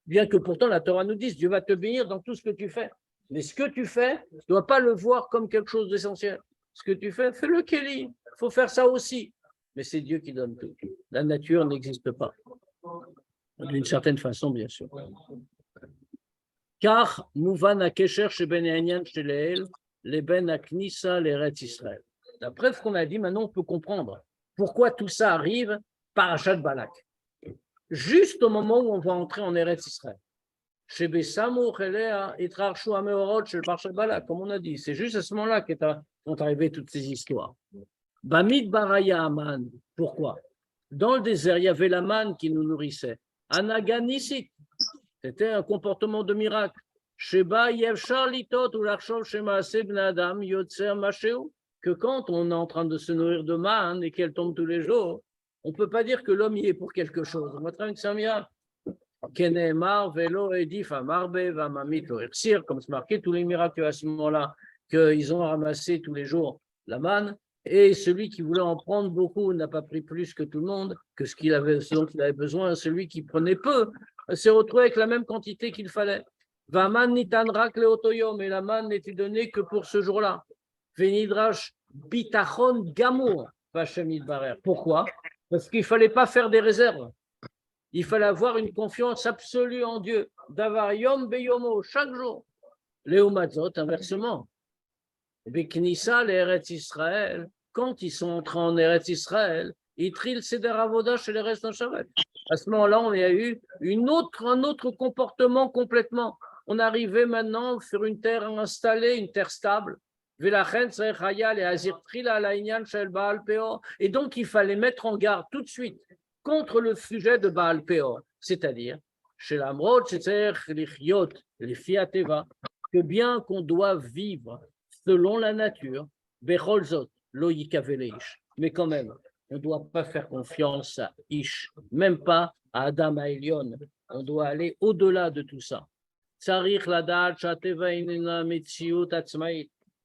Bien que pourtant la Torah nous dise, Dieu va te bénir dans tout ce que tu fais. Mais ce que tu fais, tu ne dois pas le voir comme quelque chose d'essentiel. Ce que tu fais, fais-le Kéli. Il faut faire ça aussi. Mais c'est Dieu qui donne tout. La nature n'existe pas. D'une certaine façon, bien sûr. Car, Mouvan Akesher chez Ben Yanyan chez les Ben Aknissa, les Retz Israël. D'après ce qu'on a dit, maintenant on peut comprendre pourquoi tout ça arrive par Achat Balak. Juste au moment où on va entrer en Eretz Israël. Chez Bessamu, Chelea, et Trarshu Ameorot, chez le Parchat Balak, comme on a dit. C'est juste à ce moment-là sont arrivées toutes ces histoires. Bamid Baraya Aman. Pourquoi? Dans le désert, il y avait la manne qui nous nourrissait. Anaganisit. C'était un comportement de miracle. Sheba Yevshar Litot ou l'Archov Shema Sebn Adam Yotzer Masheu. Que quand on est en train de se nourrir de manne et qu'elle tombe tous les jours, on ne peut pas dire que l'homme y est pour quelque chose. On va très bien que c'est un miracle. Comme c'est marqué, tous les miracles à ce moment-là, qu'ils ont ramassé tous les jours la manne, et celui qui voulait en prendre beaucoup n'a pas pris plus que tout le monde, que ce dont il avait besoin. Celui qui prenait peu s'est retrouvé avec la même quantité qu'il fallait. Vaman nitanrak leotoyom, et la manne n'était donnée que pour ce jour-là. Venidrash bitachon gamour, Vachem Yitbarer. Pourquoi? Parce qu'il ne fallait pas faire des réserves. Il fallait avoir une confiance absolue en Dieu. Davar yom beyomo, chaque jour. Léo Matzot, inversement. Beknissa, les Eretz Israël, quand ils sont entrés en Eretz Israël, ils trillent Seder Avoda chez les restes en Shabbat. À ce moment-là, on a eu un autre comportement complètement. On arrivait maintenant sur une terre installée, une terre stable. Et donc, il fallait mettre en garde tout de suite contre le sujet de Baal Peor, c'est-à-dire, chez l'Amrod, que bien qu'on doit vivre selon la nature, mais quand même, on ne doit pas faire confiance à Ish, même pas à Adam Aelion. On doit aller au-delà de tout ça.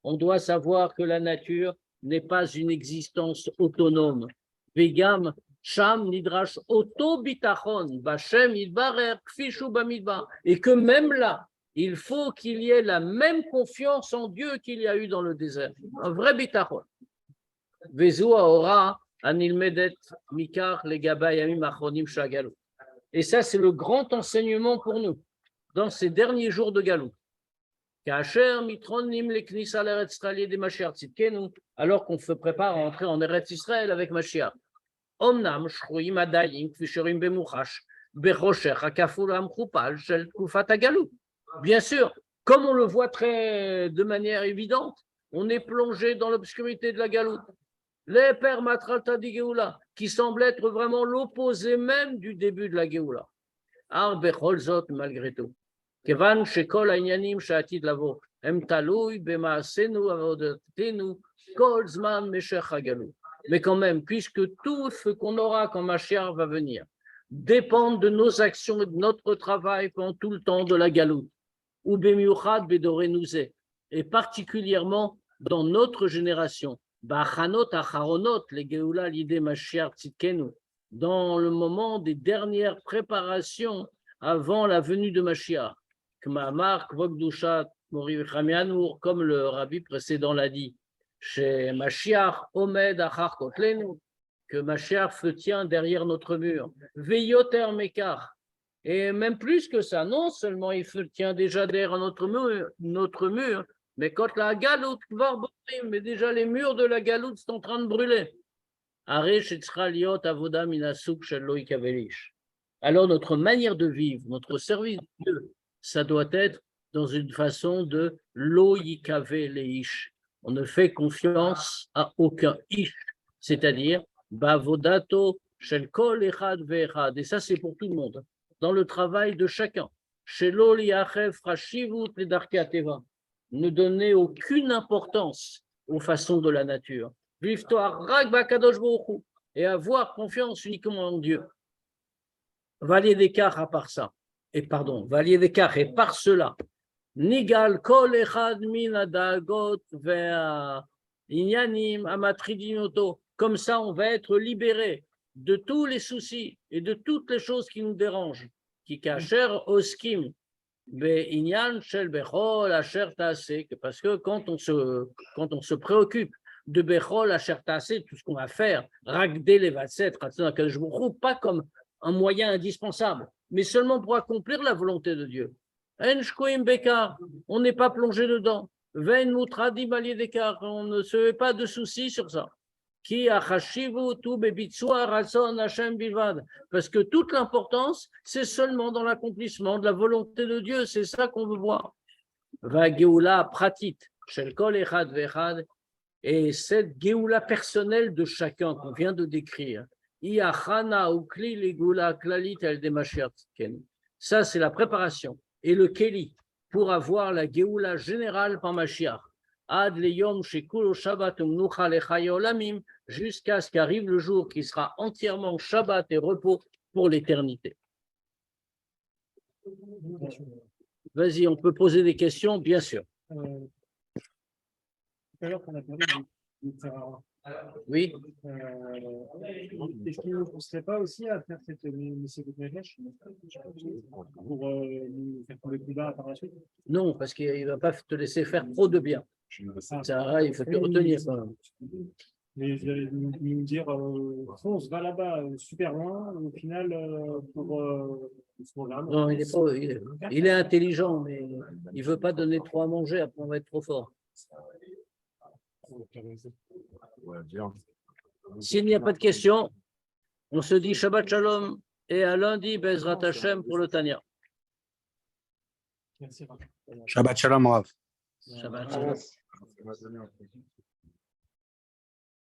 On doit savoir que la nature n'est pas une existence autonome. Vegam, Sham Nidrash Oto Bitachon, Bashem Idbarer, Kfishu Bamidbar. Et que même là, il faut qu'il y ait la même confiance en Dieu qu'il y a eu dans le désert. Un vrai bitachon. Et ça, c'est le grand enseignement pour nous dans ces derniers jours de Galou. Alors qu'on se prépare à entrer en Eretz Israël avec Mashiach. Bien sûr, comme on le voit de manière évidente, on est plongé dans l'obscurité de la galoute. Les pères Matralta di Géoula, qui semble être vraiment l'opposé même du début de la Géoula. Malgré tout. Kevan Shekol Ainyanim Shaatid Lavo, Em Taloui, Bemaasenu, Avodatenu, Kol Zman Meshech Hagalou. Mais quand même, puisque tout ce qu'on aura quand Mashiach va venir dépend de nos actions et de notre travail pendant tout le temps de la galoute, ou Bemiuchad Bedorenouze, et particulièrement dans notre génération, Bachanot Acharonot, les Geoula l'idée Mashiach Tzidkenu, dans le moment des dernières préparations avant la venue de Mashiach, Kmamar, Kvogdushat, Mori Chamianour, comme le rabbi précédent l'a dit, chez Mashiach, Omed Achar Kotlenu, que Mashiach se tient derrière notre mur, Veyoter Mekar, et même plus que ça, non seulement il se tient déjà derrière notre mur, mais quand la galoute, mais déjà les murs de la galoute sont en train de brûler. Alors notre manière de vivre, notre service de Dieu, ça doit être dans une façon de loïkave leish. On ne fait confiance à aucun ish, c'est-à-dire bavodato shel kol echad ve'echad. Et ça, c'est pour tout le monde, dans le travail de chacun. Shelo liachev frashivut ledarkei hateva. Ne donner aucune importance aux façons de la nature. Et avoir confiance uniquement en Dieu. Valier d'écart à part ça. Et par cela, Nigal kol echad min adagot ve'a inyanim amatridinoto. Comme ça, on va être libéré de tous les soucis et de toutes les choses qui nous dérangent. Qui kacher oskim be'inyan shel bechol asher ta'aseh. Parce que quand on se préoccupe de bechol asher ta'aseh, tout ce qu'on va faire, ragdé levatset, pas comme un moyen indispensable, mais seulement pour accomplir la volonté de Dieu. On n'est pas plongé dedans. On ne se fait pas de soucis sur ça. Parce que toute l'importance, c'est seulement dans l'accomplissement de la volonté de Dieu. C'est ça qu'on veut voir. Et cette Géoula personnelle de chacun qu'on vient de décrire, ça, c'est la préparation et le Kéli pour avoir la Géoula générale par Mashiach. Jusqu'à ce qu'arrive le jour qui sera entièrement Shabbat et repos pour l'éternité. Vas-y, on peut poser des questions, bien sûr. Tout à l'heure, on a parlé du Tsarara. Oui. Est-ce qu'il ne pousserait pas aussi à faire cette Messieurs Nefesh pour nous faire tomber plus bas par la suite? Non, parce qu'il ne va pas te laisser faire trop de bien. Ça, il faut te retenir. Mais vous allez nous dire, fonce, va là-bas, super loin, au final, pour ce programme. Non, il est intelligent, mais il ne veut pas donner trop à manger, après on va être trop fort. S'il n'y a pas de questions, on se dit Shabbat Shalom et à lundi, Bezrat Hashem pour le Tanya. Merci. Shabbat Shalom, Rav. Shabbat Shalom.